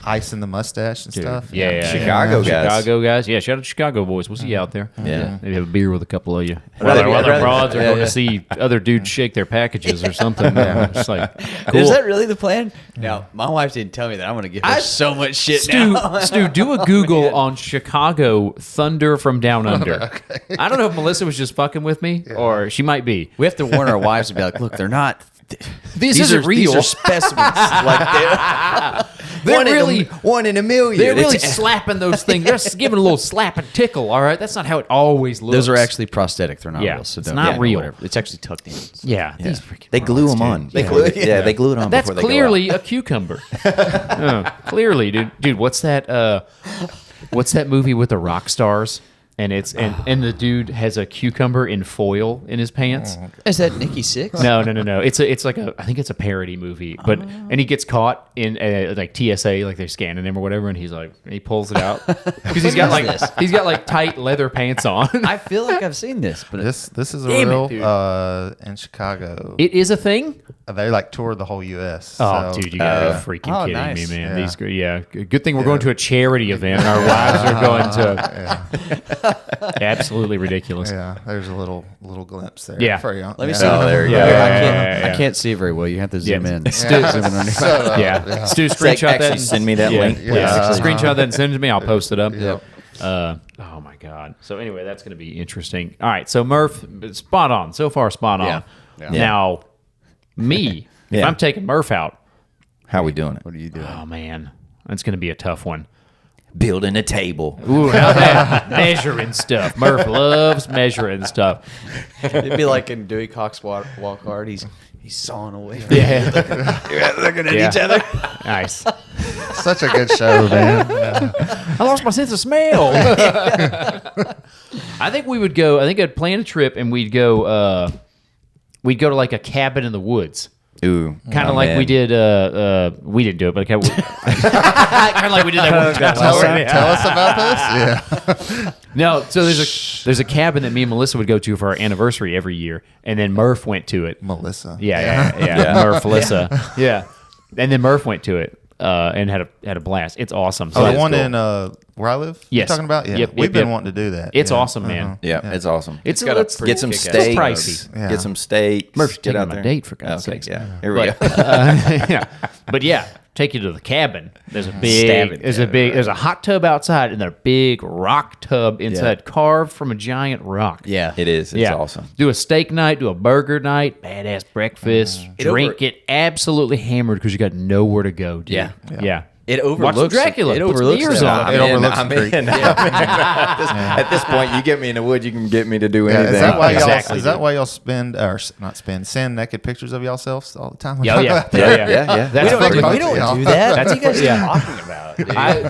Ice in the mustache and stuff. yeah. Chicago guys. Chicago guys. Yeah, shout out to Chicago boys. We'll see you out there. Yeah. Maybe have a beer with a couple of you. Rather- While the rather- broads are yeah, going yeah. to see other dudes shake their packages or something. It's like, cool. Is that really the plan? Now, my wife didn't tell me that. I'm going to give her so much shit now. Stu, do a Google on Chicago Thunder from Down Under. I don't know if Melissa was just fucking with me or she might be. We have to warn our wives and be like, look, they're not. This isn't real. These are specimens. Like They're really, one in a million. they're really It's- slapping those things. They're just giving a little slap and tickle. All right, that's not how it always looks. those are actually prosthetic. They're not Yeah, real. So it's don't- not real. whatever. It's actually tucked in. yeah. These freaking They glue them on. They glue it. Yeah, they glue it on. That's before they go clearly a cucumber. Clearly, dude. Dude, what's that? What's that movie with the rock stars? And and the dude has a cucumber in foil in his pants. Is that Nikki Sixx? No. It's like I think it's a parody movie. But and he gets caught in like TSA, like they're scanning him or whatever, and he pulls it out because he's got like tight leather pants on. I feel like I've seen this, but This is a Damn it, real dude. in Chicago. It is a thing. They like toured the whole U.S. Oh, so, dude, you gotta be freaking oh, kidding nice. me, man. Yeah. Good thing we're going to a charity event. And our wives are going to. Absolutely ridiculous. Yeah, there's a little glimpse there. Yeah. for you. let me Yeah. see. Oh, there you Yeah, go. yeah. I can't see it very well. You have to zoom in. Stu, Zoom in on your phone. yeah. Stu, Like, screenshot that. actually and- send me that link, please. Screenshot that and send it to me. I'll post it up. Yep. Oh my god. So anyway, that's going to be interesting. All right. So Murph, spot on. So far, spot on. Yeah. Yeah. Now, me, if Yeah. I'm taking Murph out, How we doing it? What are you doing? oh man, that's going to be a tough one. Building a table. Ooh, now that- measuring stuff. Murph loves measuring stuff. It'd be like in Dewey Cox Walk Hard. He's sawing away. Yeah. Looking at Yeah. each other. Nice. Such a good show, man. Yeah. I lost my sense of smell. I think we would go. I think I'd plan a trip and we'd go. We'd go to like a cabin in the woods, Ooh. kind of oh, like man. we did. We didn't do it, but kind of like we did that one time. Tell us about this. Yeah. No, so there's a cabin that me and Melissa would go to for our anniversary every year, and then Murph went to it. Melissa. Yeah. Murph, Melissa. Yeah, and then Murph went to it and had a blast. It's awesome. Oh, the it's one cool. in where I live? Yes. You're talking about? Yeah. Yep, We've been yep. wanting to do that. It's Yeah. awesome, man. Yeah, it's awesome. It's got a let's pretty Get some kick-ass steaks. pricey. Yeah. Get some steaks. Murph's Get taking out my there. date, for God's Okay, sakes. yeah. Here we go. Yeah. But yeah, take you to the cabin. There's a big, Stab it. there's a hot tub outside and then a big rock tub inside, carved from a giant rock. Yeah. It is. It's awesome. Do a steak night, do a burger night, badass breakfast, drink it absolutely hammered because you got nowhere to go, dude. Yeah. Yeah. It Watch overlooks Dracula. It Put some overlooks ears that. on. It overlooks I'm the creek. in. At this point, you get me in the woods, you can get me to do Yeah, anything. is that why Exactly, y'all? Is that why y'all spend or not spend send naked pictures of yourselves all the time? Oh, yeah. Yeah. That's We pretty don't much- do that. That's- What are you guys yeah. talking about?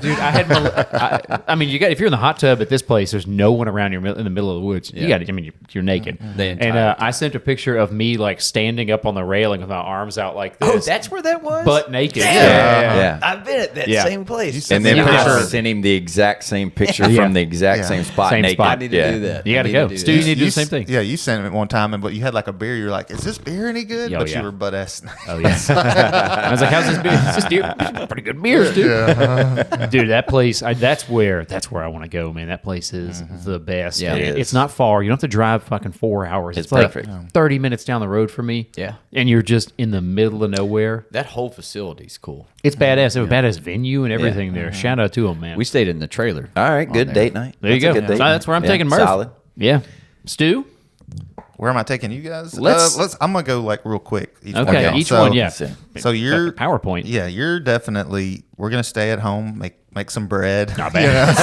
Dude? I had. I mean, you got if you're in the hot tub at this place, there's no one around you in the middle of the woods. You Yeah. got. I mean, you're naked. The And entire I sent a picture of me like standing up on the railing with my arms out like this. Oh, that's where that was. butt naked. Yeah. I've been at that Yeah. same place. And then Yeah. I sent him the exact same picture Yeah. from the exact Yeah. same spot. Same naked. spot. I need to do that. You got to I go. need to do Stu, you that. need to do the same thing. Yeah, you sent it one time, but you had like a beer. You're like, "Is this beer any good?" Oh, But yeah. you were butt ass. Oh yeah. I was like, "How's this beer? This is pretty good beers, dude." Dude, that place. That's where I want to go, man. That place is the best. Yeah, it It's is. not far. You don't have to drive fucking 4 hours. It's like perfect. 30 minutes down the road for me. Yeah. And you're just in the middle of nowhere. That whole facility's cool. It's badass. They have a badass venue and everything there. Shout out to them, man. We stayed in the trailer. All right, good date night. there you That's a go. good date So that's where I'm night. taking Yeah, Murph. Solid. Yeah. Stu? Where am I taking you guys? Let's- I'm gonna go like real quick. Each Okay, one. each So- one, yeah. So you're PowerPoint. Yeah, you're definitely. We're gonna stay at home, make some bread. Not bad.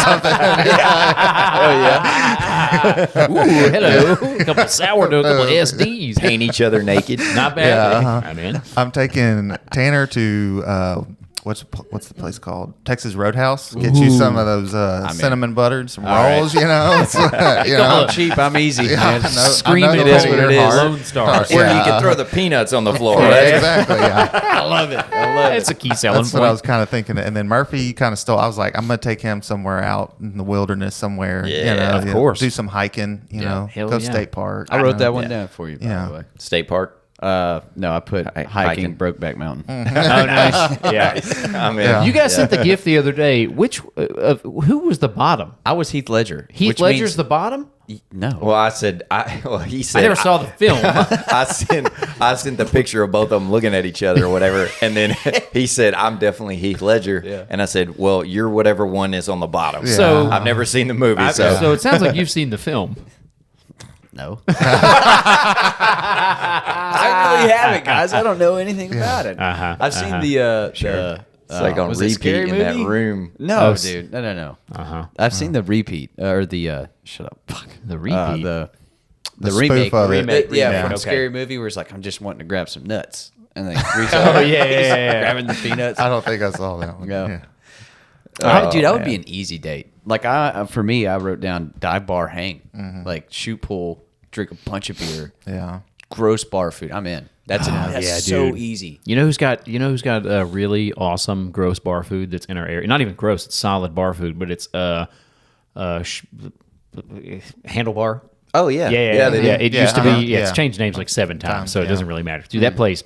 Ooh, hello. A couple sourdough, a couple SDs. Paint each other naked. Not bad. Yeah, I'm in. I'm taking Tanner to what's the place called? Texas Roadhouse. Get you some of those cinnamon butter and some rolls. You know, I'm cheap. I'm easy. man. Scream I know it the is whole what it your is. heart. Lone Star. Where Yeah. you can throw the peanuts on the floor, Yeah, right? exactly. Yeah. I love it. I love It's a key selling That's what I point. was kind of thinking. And then Murphy kind of stole. I was like, I'm going to take him somewhere out in the wilderness somewhere. Yeah, of course. Do some hiking, hell go yeah. state park. I wrote that one Yeah. down for you, by Yeah. the way. State Park. No, I put hiking hiking. Brokeback Mountain. Oh, nice. Yeah. I mean, Yeah. You guys sent the gift the other day. Which who was the bottom? I was Heath Ledger. Heath which Ledger's means- the bottom? No. Well, he said I never saw the film. I sent the picture of both of them looking at each other or whatever, and then he said, "I'm definitely Heath Ledger," Yeah. and I said, "Well, you're whatever one is on the bottom." So- I've never seen the movie, So so it sounds like you've seen the film. No. I really haven't, guys. I don't know anything about it. Uh-huh, I've seen the it's like on was it Scary repeat in that Movie? room. No, Oh, dude. No. Uh-huh. I've seen the repeat or the shut up. Fuck. The repeat. The The remake. spoof of it. Yeah, remake, from okay. Scary Movie where it's like I'm just wanting to grab some nuts and then reach out. Oh, yeah. grabbing the peanuts. I don't think I saw that one. Yeah. Yeah. Dude, that would be an easy date. Like for me, I wrote down dive bar hang, like shoot pool, drink a bunch of beer, Yeah. gross bar food. I'm in. That's yeah, so dude. easy. You know who's got a really awesome gross bar food that's in our area? Not even gross, it's solid bar food, but it's handlebar. Oh yeah, Yeah, they do. It used to be. uh-huh, It's yeah. changed names like 7 times, so it yeah. doesn't really matter. Dude, that place,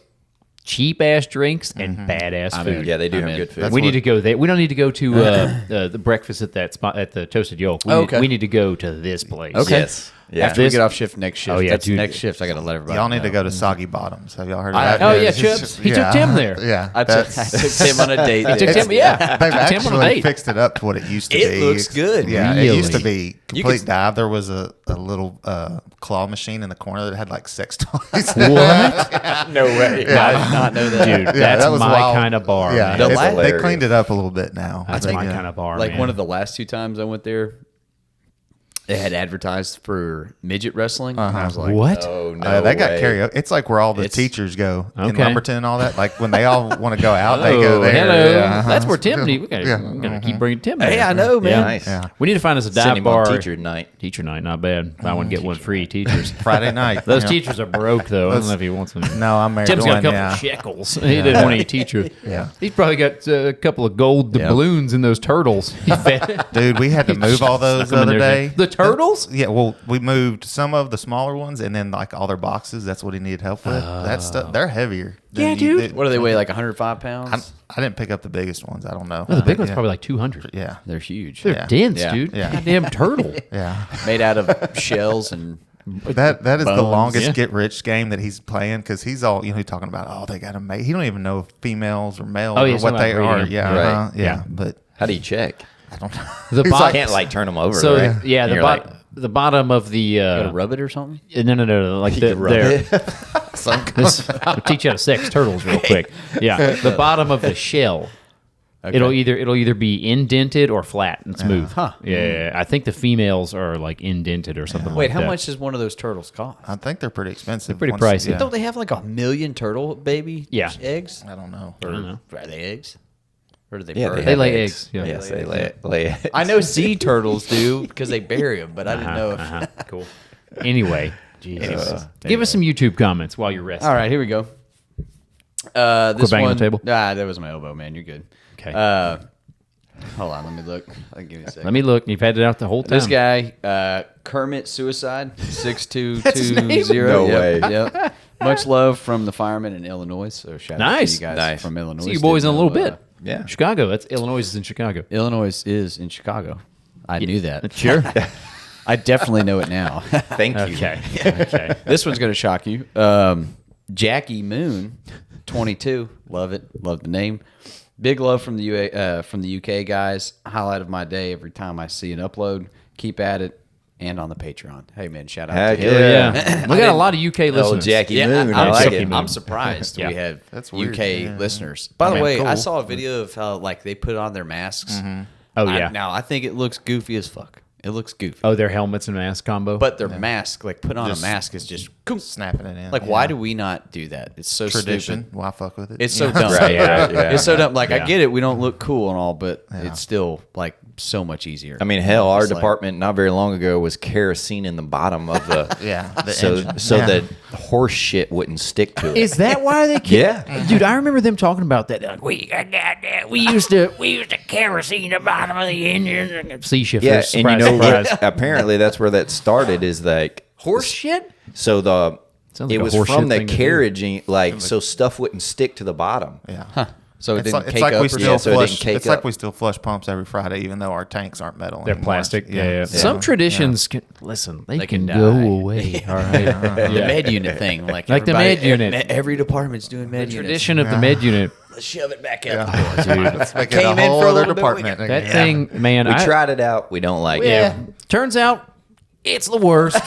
cheap ass drinks and badass food. Yeah, they do I'm have in. good food. We need to go there. We don't need to go to the breakfast at that spot at the Toasted Yolk. We need to go to this place. Okay. Yes. Yeah. After we This- get off shift next shift. Oh, yeah, That's dude. next shift. I got to let everybody Y'all need to know. go to Soggy Bottoms. Have y'all heard of I- that? Oh yeah, It's Chubbs. just- He took Tim there. Yeah. I took Tim on a date. He took Tim. Yeah, They've took Tim on a actually date. fixed it up to what it used to It be. looks good. Yeah, it used to Really? be complete dive. There was a little claw machine in the corner that had like sex toys. What? No way. I did not know that. Dude, Yeah, that's that was my wild. kind of bar. Yeah, man. The it's- last- they hilarious. cleaned it up a little bit now. That's They- my yeah. kind of bar. Like man. one of the last 2 times I went there, they had advertised for midget wrestling. And I was like, what? Oh no, They got way. karaoke. It's like where all the It's- teachers go in Okay. Lumberton and all that. Like when they all want to go out, they go Oh, there. hello. Yeah, uh-huh. That's where Tim. We gotta Yeah. keep bringing Tim. Hey, there. I know, man. Nice. Yeah. We need to find us a Send dive him on bar. teacher night. Teacher night, not bad. Buy one get one free. Teachers. Friday night. Those yeah. teachers are broke though. I don't know if he wants them. No, I'm married. Tim's to got a one, couple yeah. of shekels. He didn't want any teacher. Yeah. He's probably got a couple of gold doubloons in those turtles. He fed. Dude, we had to move all those the Stuck 'em in other there. day. The turtles? Yeah, well, we moved some of the smaller ones and then like all their boxes. That's what he needed help with. That stuff, they're heavier. than Yeah, you- dude. they- What do they weigh? Like 105 pounds? I didn't pick up the biggest ones. I don't know. The big one's Yeah. probably like 200. Yeah. They're huge. They're Yeah. dense, Yeah. dude. Yeah. Goddamn turtle. Yeah. Made out of shells and That is the Bones. longest Yeah. get rich game that he's playing because he's all he's talking about. Oh, they got to make. He don't even know if females or males Oh, or yeah, what they talking about are. breeding. Yeah, Right. yeah. Yeah. But How do you check? I don't know. The He's bot- like- Can't like turn them over. So right? yeah, And the you're like, the bottom of the gotta rub it or something? no, like the could rub there. it. This, I'll teach you how to sex turtles real quick. Yeah, the bottom of the shell Okay. It'll either be indented or flat and smooth. Huh. Yeah, I think the females are like indented or something. Wait, like how that. much does one of those turtles cost? I think they're pretty expensive. They're pretty pricey. Don't they have like 1 million turtle baby eggs? I don't know. Or, are they eggs? Or do they Yeah, bury They them? lay eggs. Yeah. Yes, they lay eggs. I know sea turtles do because they bury them, but I didn't know if... Cool. Anyway, Jesus. Give us some YouTube comments while you're resting. All right, here we go. This banging one, the table. Ah, that was my elbow, man. You're good. Okay. Hold on, let me look. I'll give you a second. Let me look. You've had it out the whole time. This guy, Kermit Suicide, 6220. No way. Yep. Much love from the firemen in Illinois. So shout out to Nice. you guys Nice. from Illinois. See you boys in a Didn't little know, bit. Yeah. Chicago. That's Illinois is in Chicago. Illinois is in Chicago. I knew that. Sure. I definitely know it now. Thank you. Okay. Okay. This one's going to shock you. Jackie Moon, 22. Love it. Love the name. Big love from the UK guys. Highlight of my day every time I see an upload. Keep at it. And on the Patreon. Hey, man, shout out Heck to Hell him. yeah. We got a lot of UK Oh, listeners. Jackie Yeah, Moon. I I'm, like Jackie it. Moon. I'm surprised Yeah. we have That's weird. UK Yeah. listeners. By the Man, way, I cool. saw a video of how like they put on their masks. Oh, yeah. Now I think it looks goofy as fuck. It looks goofy. Oh, their helmets and mask combo. But their mask, like put on a mask, is just Snapping it in. like. Why do we not do that? It's so tradition? stupid. Why fuck with it? It's so Yeah. dumb. Right, yeah. It's so dumb. Like Yeah. I get it. We don't look cool and all, but it's still like so much easier. I mean, hell, our It's like- department not very long ago was kerosene in the bottom of the Yeah, the so engine. so Yeah. that horse shit wouldn't stick to it. is that why they can't? Yeah. Dude, I remember them talking about that. Like, we used to kerosene the bottom of the engine. Sea shifters. Yeah, Surprise, and you know surprise. what? Apparently that's where that started. Is like Horse shit? so the Sounds like it a was horse from shit the thing to do. carriaging, like so stuff wouldn't stick to the bottom. Yeah. So it It's didn't like, cake it's like up we or still Yeah, so it didn't flush. cake It's like up. we still flush pumps every Friday, even though our tanks aren't metal. They're anymore. plastic. Yeah. Some Yeah. traditions can listen. They can can go die. away. All right. the med unit thing, like Like the everybody- med unit. Every department's doing med units. Tradition of the med unit. Let's shove it back out. Dude, Let's make it Came a in whole for a other little bit, department. that Yeah. thing, man. We tried it out. We don't like Yeah. it. Turns out it's the worst.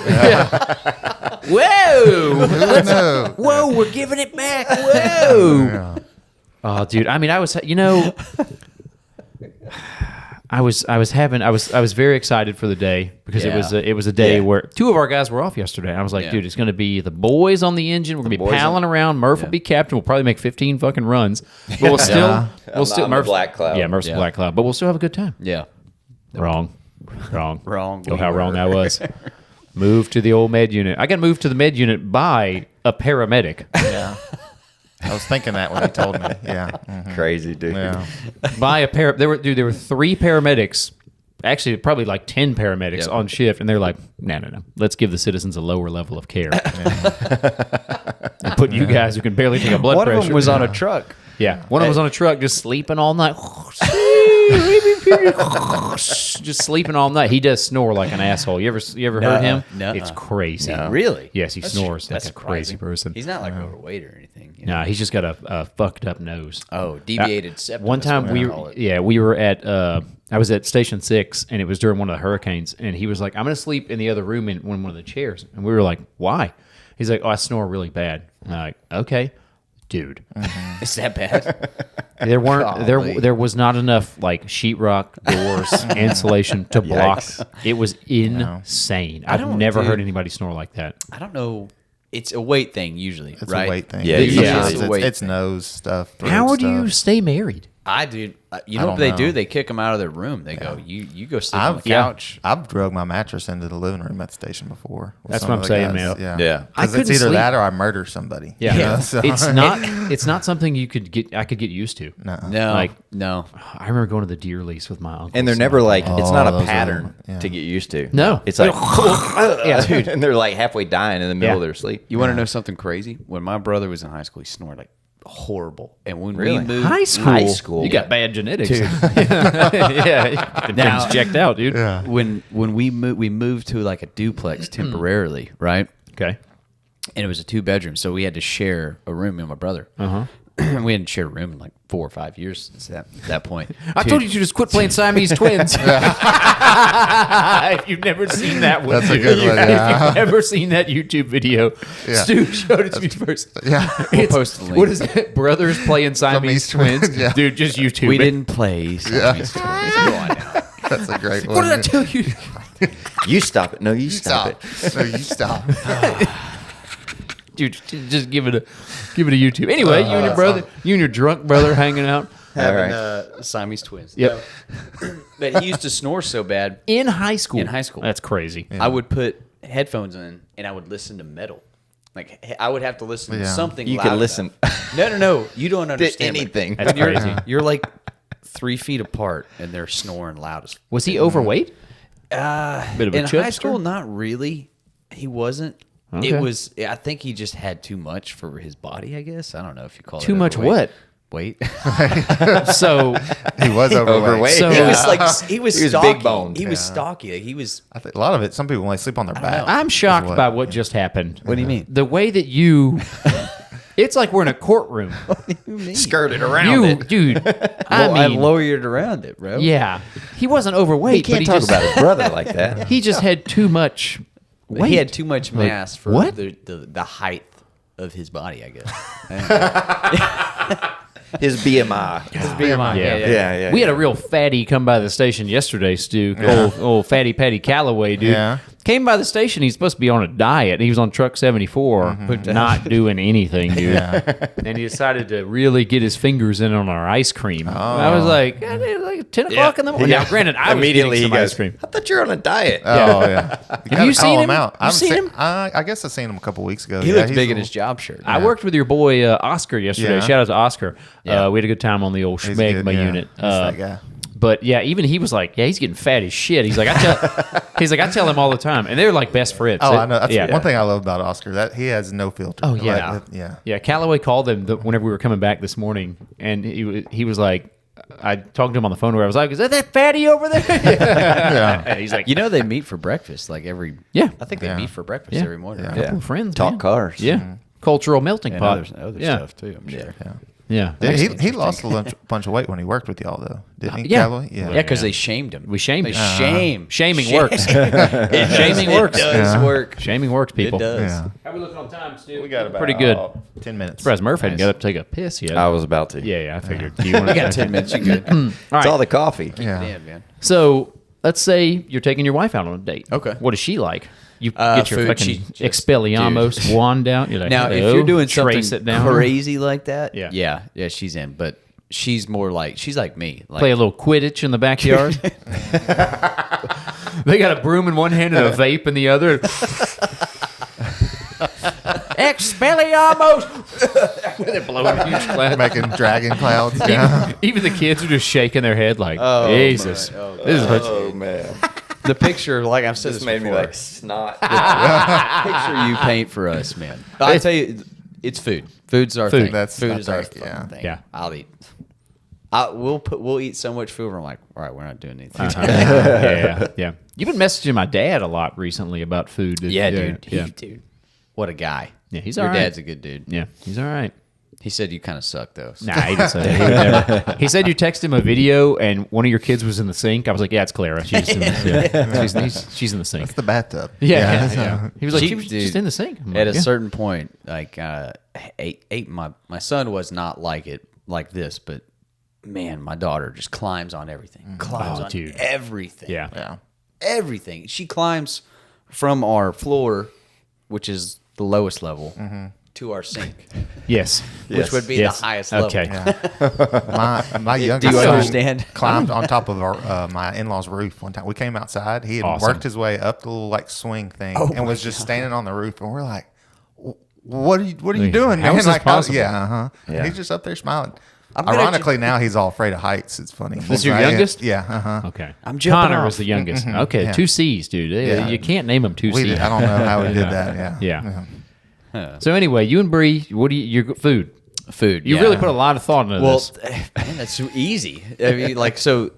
Whoa. No. Whoa, we're giving it back. Whoa. Oh, dude. I mean, I was, I was very excited for the day because it was a day Yeah. where two of our guys were off yesterday. I was like, Yeah. dude, it's going to be the boys on the engine. We're going to be boys palling around. Murph will be captain. We'll probably make 15 fucking runs. But we'll still, I'm the Black Cloud. Yeah, Murph's the Black Cloud. But we'll still have a good time. Yeah. Wrong. Wrong. Oh, how wrong I was. Moved to the old med unit. I got moved to the med unit by a paramedic. Yeah. I was thinking that when he told me. Yeah. Mhm. Crazy, dude. Yeah. By a there were 3 paramedics. Actually, probably like 10 paramedics Yep. on shift, and they're like, no. Let's give the citizens a lower level of care. And put you guys who can barely take a blood One pressure. of them was on a truck. Yeah, one of them was on a truck just sleeping all night. Just sleeping all night. He does snore like an asshole. You ever heard him? nuh-uh. It's crazy. Really? Yes, he snores like That's a crazy surprising. person. He's not like overweight or anything. You know? Nah, he's just got a fucked up nose. Oh, deviated septum. One is time what we they call it. we were at I was at Station 6 and it was during one of the hurricanes and he was like, I'm gonna sleep in the other room in one of the chairs, and we were like, why? He's like, oh, I snore really bad. And I'm like, okay, dude. Is that bad? There weren't Golly. there was not enough like sheetrock doors insulation to block. Yikes. It was insane. I've don't, never heard dude. anybody snore like that. I don't know. It's a weight thing usually, It's right? a weight thing. Yeah, usually yeah. it's a weight It's thing. nose stuff. throat How would you stuff. stay married? You I know what don't they know. do? They kick them out of their room. They go, you go sleep on the yeah. couch. I've drug my mattress into the living room at the station before. with That's some what of I'm the saying, guys. man. Yeah. Yeah. Because I it's couldn't either sleep. that or I murder somebody. Yeah, You know, so- It's not something you could get. I could get used to. No, Like- no. I remember going to the deer lease with my uncle. And they're never like it's not a those are- pattern yeah. to get used to. No. it's like Yeah, dude. and they're like halfway dying in the middle Yeah. of their sleep. You want to know something crazy? When my brother was in high school, he snored like horrible. And when Really? we moved, High school. High school. You got bad genetics. yeah, Now- things checked out, dude. Yeah. when we moved to like a duplex temporarily, right? Okay. And it was a 2-bedroom, so we had to share a room, me and my brother. we hadn't shared a room in like 4 or 5 years since that point. I told you to just quit playing Siamese twins. If you've never seen that one, That's a good one, If yeah. you've never seen that YouTube video, Yeah. Stu showed it to me first. Yeah. It's- post the link. What is it? Brothers playing Siamese Siamese twins? twins, yeah. Dude, just YouTube We it. didn't play. Siamese twins. Go on now. That's a great one. What did I tell you? You stop it. No, you stop it. No, you stop. Dude, just give it a YouTube. Anyway, you and your brother, you and your drunk brother hanging out Having right. Siamese twins. Yep. But he used to snore so bad. in high school. In high school. That's crazy. I would put headphones in and I would listen to metal. Like I would have to listen to Yeah. something. You loud can enough. listen No. You don't understand anything. That's When crazy. You're like 3 feet apart and they're snoring loud as. Was he overweight? Bit of a In high chubster? school, not really. He wasn't. Okay. It was. I think he just had too much for his body. I guess I don't know if you call it Too much overweight. what? Weight. So He was overweight. Overweight. So- He Yeah. was like he was He was stocky. big boned. He was stocky. Like, he was. I think a lot of it. Some people when they sleep on their back. I'm shocked what- by what just happened. What do you mean? The way that you, it's like we're in a courtroom. Skirted around You, it. dude. I I mean, lawyered around it, bro. yeah, he wasn't overweight, You can't but he talk just about his brother like that. he just had too much weight. He had too much mass for what? the height of his body. I guess. His BMI. Yeah. We had a real fatty come by the station yesterday, Stu. Old fatty Patty Calloway, dude. Yeah. Came by the station. He's supposed to be on a diet. He was on truck 74, but not doing anything, dude. Yeah. And he decided to really get his fingers in on our ice cream. I was like, like 10 o'clock in the morning. Now, granted, I was Immediately getting he some goes, ice cream. I thought you were on a diet. Oh yeah. Have you seen him? Out. You seen him? I guess I seen him a couple weeks ago. He Yeah, looked he's big a in his job shirt. I worked with your boy Oscar yesterday. Yeah. Shout out to Oscar. Yeah. We had a good time on the old He's Schmegma good, yeah. unit. He's that guy. But yeah, even he was like, yeah, he's getting fat as shit. He's like, I tell him all the time, and they're like best friends. Oh, I know. That's yeah. one thing I love about Oscar. That he has no filter. Oh, yeah. Like, yeah. Yeah, Callaway called him whenever we were coming back this morning, and he was like, I talked to him on the phone where I was like, "Is that fatty over there?" Yeah. He's like, You know they meet for breakfast like every. Yeah. I think they Yeah. meet for breakfast Yeah. every morning. Yeah. Right? Couple of friends, Talk man. cars. Yeah, cultural melting And pot. other yeah. stuff too. I'm sure. Yeah, Yeah, he lost a bunch of weight when he worked with y'all, though, didn't he, Yeah. Calloway? Yeah, because they shamed him. We shamed They him. shame. Shaming works. Shaming works. It does Yeah. work. Shaming works, people. It does. Yeah. How we looking on time, Stu? We got about pretty good. 10 minutes. Surprised Murph hadn't Nice. got up to take a piss yet. I was about to. Yeah, I figured. Do you want We got 10 minutes. You good? All It's right. all the coffee. Yeah. Yeah, man. So let's say you're taking your wife out on a date. Okay. What is she like? You get your food, fucking she just- Expelliarmus wand out. You're like, Now, if hello, you're doing trace something it down, crazy like that, Yeah. yeah, she's in. But she's more like she's like me. Like, play a little Quidditch in the backyard. They got a broom in one hand and a vape in the other. Expelliarmus! They're blowing huge clouds. Making dragon clouds. Yeah. Even the kids are just shaking their head like, Jesus. This is Oh man, the picture, like I've said this this made me before, like snot. picture you paint for us, man. I tell you, it's food. Food's our Food. thing. That's food my is our thing, fucking yeah. thing. Yeah. I'll eat. We'll eat so much food. We're like, all right, we're not doing anything. yeah. You've been messaging my dad a lot recently about food. Yeah, dude. Yeah, Dude, what a guy. Yeah, he's Your all right. dad's a good dude. Yeah, he's all right. He said you kind of suck though. So. Nah, he didn't say that. He would never. He said you texted him a video and one of your kids was in the sink. I was like, yeah, it's Clara. She's in the, she's in the sink. It's the bathtub. Yeah. He was like, She- she was dude, just in the sink. I'm At like, a yeah. certain point, like my son was not like it like this, but man, my daughter just climbs on everything. Climbs on dude. everything. Yeah. Yeah. Everything. She climbs from our floor, which is the lowest level, to our sink, Yes. which would be Yes. the highest Okay. level. My youngest you son understand? climbed on top of our, my in-laws' roof one time. We came outside. He had Awesome. worked his way up the little like swing thing and was just standing on the roof. And we're like, "What are you doing, How man?" is this Like, possible? yeah. Yeah. He's just up there smiling. gonna Ironically, now he's all afraid of heights. It's funny. This your Right? youngest? Yeah. Okay. I'm jumping Connor off. was the youngest. Okay. Yeah. 2 C's, dude. Yeah. You can't name them 2 We C's. did, I don't know how we did that. Yeah. Yeah. So anyway, you and Bree, what do your food? Food. You yeah. really put a lot of thought into well, this. man, that's so easy. I mean, like so.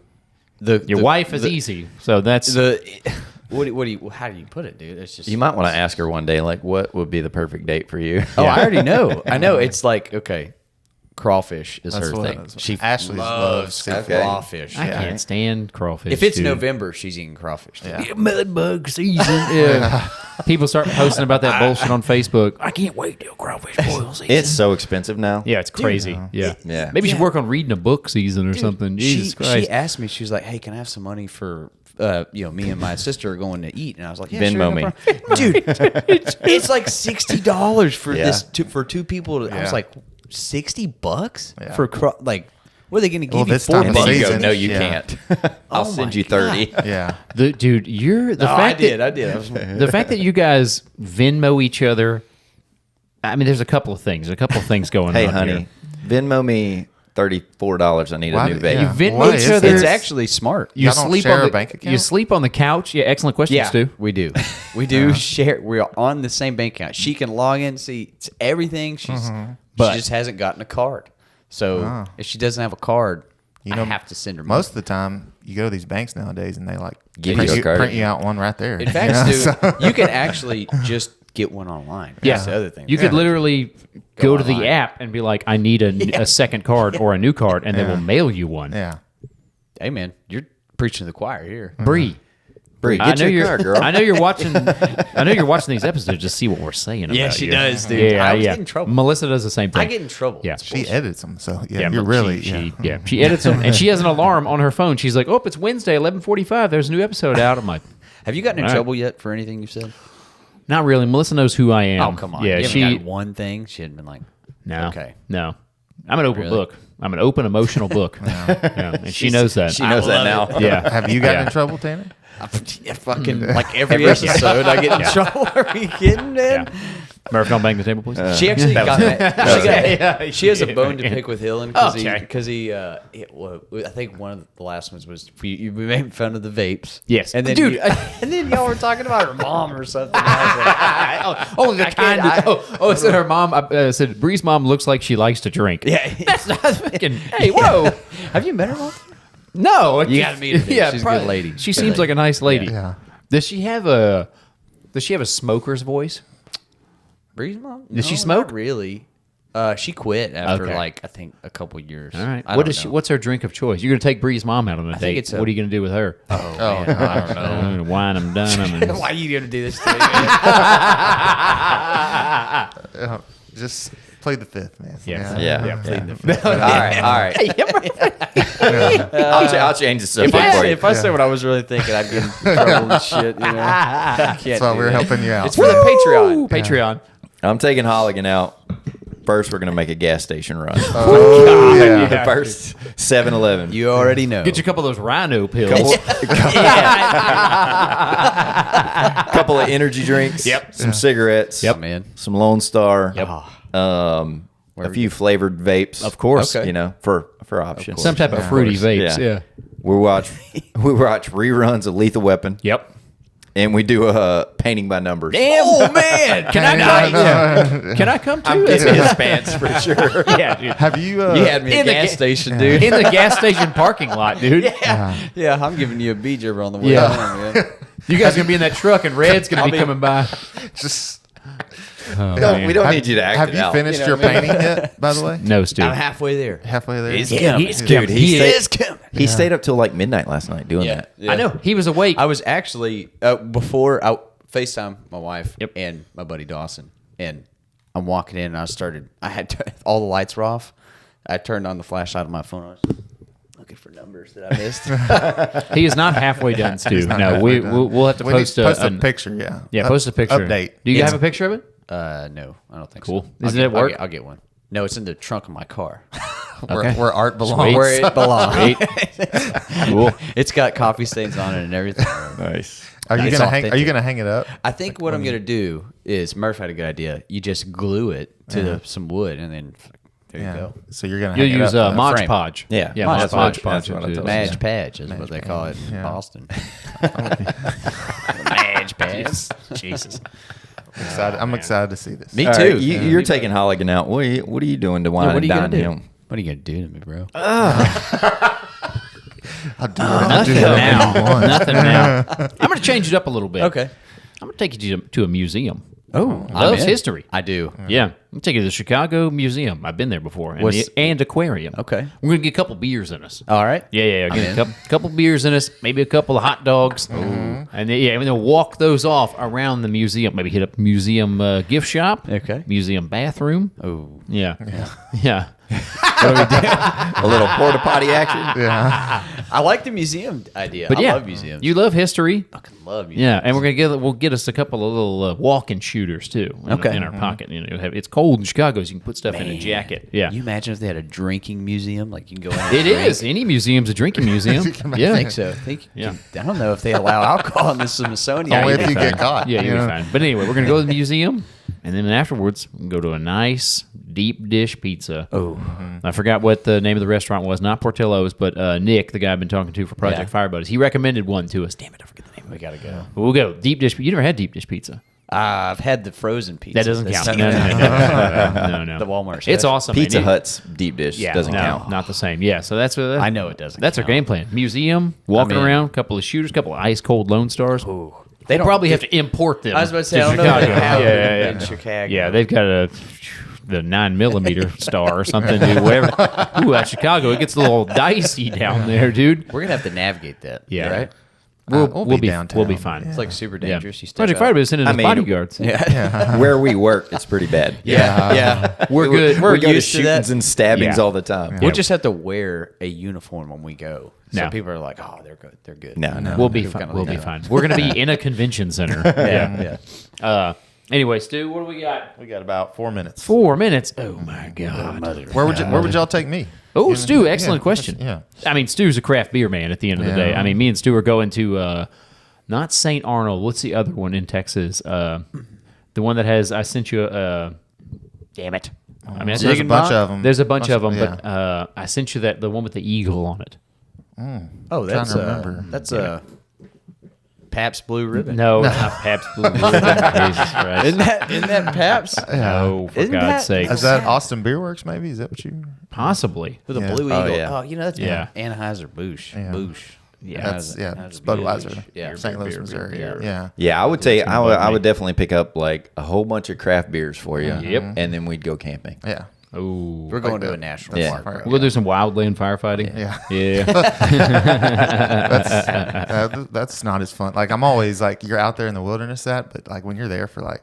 Your wife is easy, so that's What do you? How do you put it, dude? It's just You might want to ask her one day, like, what would be the perfect date for you? Oh, I already know. I know. It's like, okay, crawfish is her thing. She Ashley loves seafood. crawfish. I can't stand crawfish. If it's dude. November, she's eating crawfish. Too. Yeah. Mud bug season. Yeah. People start posting about that bullshit on Facebook. I can't wait till crawfish boil season. It's so expensive now. Yeah, it's crazy. Yeah. Maybe you should work on reading a book season or something. Jesus Christ. She asked me, she was like, "Hey, can I have some money for me and my sister are going to eat?" And I was like, "Yeah, Venmo sure, me." no problem." Dude, it's like $60 for Yeah. this for two people. I was like, $60 Yeah. for like. What are they going to give you? this time $4 of And then you go, season. no, you Yeah. can't. I'll send you 30. Yeah. Dude, you're the I fact did. that the fact that you guys Venmo each other. I mean, there's a couple of things. Going Hey, on honey, here. Venmo me $34. I need Why a new do- vape. yeah. You Venmo Why each is other. It's actually smart. You Y'all don't sleep share on a the bank account? You sleep on the couch. Yeah, excellent questions too. we do. We do share. We're on the same bank account. She can log in, see everything. She just hasn't gotten a card. So if she doesn't have a card, I have to send her money. Most of the time, you go to these banks nowadays and they like Give print you a card. print you out one right there. In fact, dude, you can actually just get one online. Yeah, That's the other thing. You could literally go to the online. app and be like, "I need a second card or a new card," and they will mail you one. Yeah. Hey, man, you're preaching to the choir here. Bree. Bree, I get know your you're. car, girl. I know you're watching. I know you're watching these episodes to see what we're saying. Yeah, about she you. does, dude. Yeah, I always yeah. get in trouble. Melissa does the same thing. I get in trouble. Yeah. She edits them. So, yeah, Yeah, you're but really. she edits them, and she has an alarm on her phone. She's like, "Oh, it's Wednesday, 11:45. There's a new episode out." I'm like, Have you gotten in All right. trouble yet for anything you've said? "Not really." Melissa knows who I am. Oh, come on. Yeah, you she. haven't gotten one thing. She hadn't been like, No. Okay. No. I'm an open Really? book. I'm an open emotional book. Yeah, and she knows that. She knows that now. Yeah. Have you gotten Yeah. in trouble, Tanner? yeah, fucking like every episode I get in trouble. Are we kidding, man? Yeah. Murph, don't bang the table, please. She actually got Yeah, she has a yeah, bone to yeah. pick with Hillen Okay. because he I think one of the last ones was you made fun of the vapes. Yes. and then Dude, and then y'all were talking about her mom or something. I was like, Oh, the kind of. I said her mom. I said Bree's mom looks like she likes to drink. yeah. That's not fucking. Hey, whoa. Have you met her mom? No, You gotta meet her, dude. Yeah, She's a probably- good lady. She Good seems lady. like a nice lady. Yeah. Does she have a smoker's voice? Bree's mom? Did she No, smoke? Not really. She quit after Okay. like I think a couple years. All right. I What don't is she? know. What's her drink of choice? You're gonna take Bree's mom out on a think date. it's What are you gonna do with her? Oh, man, I don't know. Wine them, done them. Why are you gonna do this to me? Just play the fifth, man. Yeah. plead the All right. I'll change the subject for you. If I said what I was really thinking, I'd get in trouble and shit. You know, That's why we're helping you out. It's for the Patreon. Patreon. I'm taking Holligan out. First, we're going to make a gas station run. Oh, yeah. The first 7-Eleven. You already know. Get you a couple of those rhino pills. Couple of energy drinks. Yep. Some cigarettes. Yep, man. Some Lone Star. Yep. A few flavored vapes. Of course. Okay. You know, for options. Some type of fruity vapes. Yeah. We watch reruns of Lethal Weapon. Yep. And we do a painting by numbers. Oh man, can I come? Yeah. Can I come too? I'm getting his pants for sure. Yeah, dude. Have you? You had me at In the the gas ga- station, dude. In the gas station parking lot, dude. Yeah, I'm giving you a bee jibber on the way Yeah. home, man. You guys gonna be in that truck, and Red's gonna be be- coming by. just We don't need you to act have it you out. finished You your know what I mean? painting yet? By the way, No, Stu. I'm halfway there. halfway there. He's Yeah, coming. he's Dude, coming. he coming. He stayed up till like midnight last night doing that. Yeah. I know he was awake. I was actually before I FaceTime my wife Yep. and my buddy Dawson, and I'm walking in and I had all the lights were off. I turned on the flashlight on my phone. I was looking for numbers that I missed. He is not halfway done, Stu. not No, halfway done. we'll have to We need post to post a an- picture. Yeah. Yeah, post a picture. Update. Do you It's- have a picture of it? No, I don't think Cool. so. Doesn't it work? I'll get one. No, it's in the trunk of my car. Where art belongs. Sweet. Where it belongs. Cool. It's got coffee stains on it and everything. Nice. Are you It's gonna hang? Are authentic. you gonna hang it up? I think what I'm gonna do is Murph had a good idea. You just glue it to some wood, and then there you go. So you're gonna. You'll hang use it up. Mod frame. Podge. Yeah. yeah, Mod Mod Podge. Podge. That's what I told you. Madge Padge is what they call it in Yeah. Boston. Madge Padge. Jesus. I'm excited to see this. Me All too. right, you're taking Holligan out. What are you doing to wine What are and you gonna dine do? him? What are you gonna do to me, bro? I'll do it. I'll do Nothing that now. once. Nothing now. I'm gonna change it up a little bit. Okay. I'm gonna take you to a museum. Oh, Loves history. I do. Yeah. I'll take you to the Chicago Museum. I've been there before. And aquarium. Okay. We're going to get a couple beers in us. All right. Yeah. Get a couple beers in us, maybe a couple of hot dogs. And then walk those off around the museum. Maybe hit up museum gift shop. Okay. Museum bathroom. Oh. Yeah. A little porta potty action. Yeah. I like the museum idea. But I yeah, love museums. you love history. fucking love museums. Yeah, and we'll get us a couple of little walking shooters too. In our pocket. It's cold in Chicago, so you can put stuff in a jacket. Yeah. Can you imagine if they had a drinking museum? Like you can go in. It is. Any museum's a drinking museum. Yeah. I think so. I don't know if they allow alcohol in the Smithsonian. Only if you get caught. Yeah, you'll be fine. But anyway, we're going to go to the museum, and then afterwards, we can go to a nice deep dish pizza. Oh. I forgot what the name of the restaurant was. Not Portillo's, but Nick, the guy I've been talking to for Project Fire Buddies. He recommended one to us. Damn it, I forget the name. We gotta go. But we'll go. Deep dish. You never had deep dish pizza. I've had the frozen pizza. That doesn't count. No. The Walmart. It's awesome. Pizza man. Hut's deep dish doesn't count. Not the same. Yeah, so that's what I know it doesn't. That's our count. game plan. Museum, walking around, couple of shooters, couple of ice cold Lone Stars. Ooh. They probably have to import them. I was about to say, to I don't know if they Chicago. have them in Chicago. Yeah, they've got the 9mm star or something, dude. Whatever. Ooh, at Chicago, it gets a little dicey down there, dude. We're gonna have to navigate that. Yeah. Right. We'll be downtown. We'll be fine. It's like super Yeah. dangerous. You step Project out. Fire Buddies sending us bodyguards. Where we work, it's pretty bad. Yeah. We're good. We're We go to used to that. shootings and stabbings Yeah. all the time. We'll just have to wear a uniform when we go. So No. people are like, "Oh, they're good. They're good." No. We'll be People fine. kinda We'll like be that. fine. We're going to be in a convention center. Yeah. Anyway, Stu, what do we got? We got about 4 minutes. 4 minutes. Oh, my God. Where would y'all take me? Oh, Stu, excellent question. Yeah. I mean, Stu's a craft beer man at the end of the day. I mean, me and Stu are going to not St. Arnold. What's the other one in Texas? The one that has, I sent you damn it. I mean, There's a bunch of them. There's a bunch of them, yeah. but I sent you the one with the eagle on it. Oh, that's to remember. that's a Pabst Blue Ribbon. No, it's not Pabst Blue Ribbon. Jesus Christ. Isn't that Pabst? No, for Isn't God's that- sake. Is that Austin Beer Works? Maybe is that what you? Possibly. With a Yeah. blue Oh, eagle. yeah. Oh, you know that's Yeah. Anheuser Busch. Yeah. Busch. That's Anheuser it's Busch. Budweiser. Yeah. St. Louis, Missouri. Yeah. Yeah, I would say gonna I would, bug I me. would definitely pick up like a whole bunch of craft beers for you. Yep. And then we'd go camping. Yeah. Oh, We're going to that. a national Yeah. park. bro. we'll go do some wildland firefighting. Yeah. Yeah. That's not as fun. Like I'm always like you're out there in the wilderness but like when you're there for like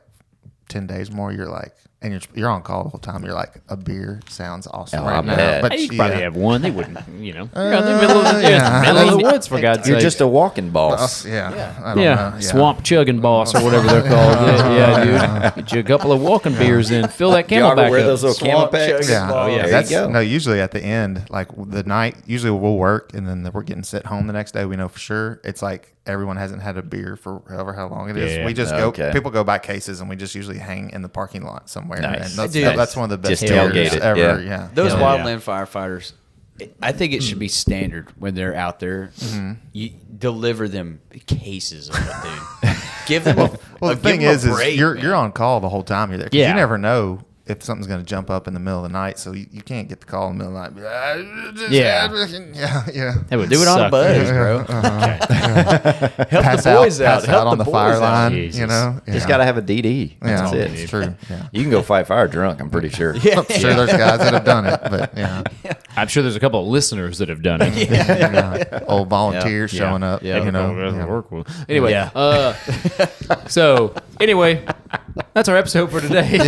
10 days more, you're like, and you're on call the whole time. You're like, a beer sounds awesome Oh, right I now. bet. But You could probably yeah. have one. They wouldn't, you're in the middle of the, yeah. middle of the woods, for God's You're sake. just a walking boss. Yeah. I don't Yeah, know. swamp chugging boss or whatever they're called. Yeah, dude. Get you a couple of walking beers in. Fill that Do y'all camel ever back wear up. those little camel packs? Yeah. Oh, yeah. There That's, you go. No, usually at the end, like the night, usually we'll work and then we're getting sent home the next day. We know for sure. It's like everyone hasn't had a beer for however how long it is. Yeah. We just Okay. people go buy cases and we just usually hang in the parking lot somewhere. Nice. And that's, Dude. that's one of the best Just beers tailgate it, ever. yeah. Yeah. Those Hell wildland firefighters, I think it should be standard when they're out there. You deliver them cases of it, dude. Give them a Well, the give thing them a is break, you're on call the whole time you're there. 'Cause Yeah. you never know if something's going to jump up in the middle of the night, so you can't get the call in the middle of the night. Yeah. Yeah. That would Do it on a suck. buzz, bro. Help Pass the boys out. pass Help out on the boys fire out. line. Jesus. You know, Just got to have a DD. Yeah, That's it. it's true. Yeah. You can go fight fire drunk, I'm pretty sure. Yeah. I'm sure there's guys that have done it, but yeah, I'm sure there's a couple of listeners that have done it. yeah. Old volunteers Yeah. showing up. Yeah. You know, Doesn't yeah. work well. Anyway, Yeah. so anyway, that's our episode for today.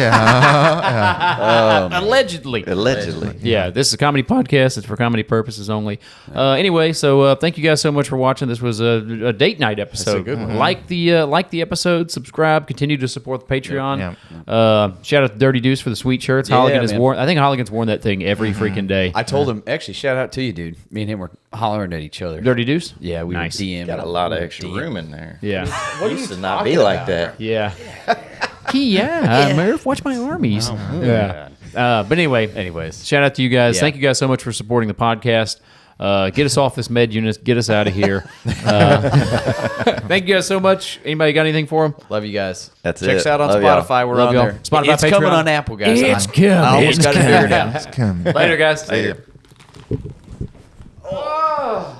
Allegedly. Allegedly. Yeah, this is a comedy podcast. It's for comedy purposes only. Anyway, so thank you guys so much for watching. This was a date night episode. good one. Like the episode, subscribe, continue to support the Patreon. Yeah. Shout out to Dirty Deuce for the sweet shirts. Yeah, Holligan has man. worn. I think Holligan's worn that thing every freaking day. I told him, actually, shout out to you, dude. Me and him were hollering at each other. Dirty Deuce. Yeah, we Nice. were DMing. Got a lot of extra room in there. Yeah. What used to not be like that. Yeah. Yeah, Murph, watch my armies. Yeah. But anyway, Anyways. shout out to you guys. Yeah. Thank you guys so much for supporting the podcast. Get us off this med unit. Get us out of here. Thank you guys so much. Anybody got anything for them? Love you guys. That's Check it. us out on Love y'all. Spotify. We're Love on y'all. there. Spotify, It's coming Patreon. on Apple, guys. It's I coming. almost got it figured out. It's coming. Later, guys. Later.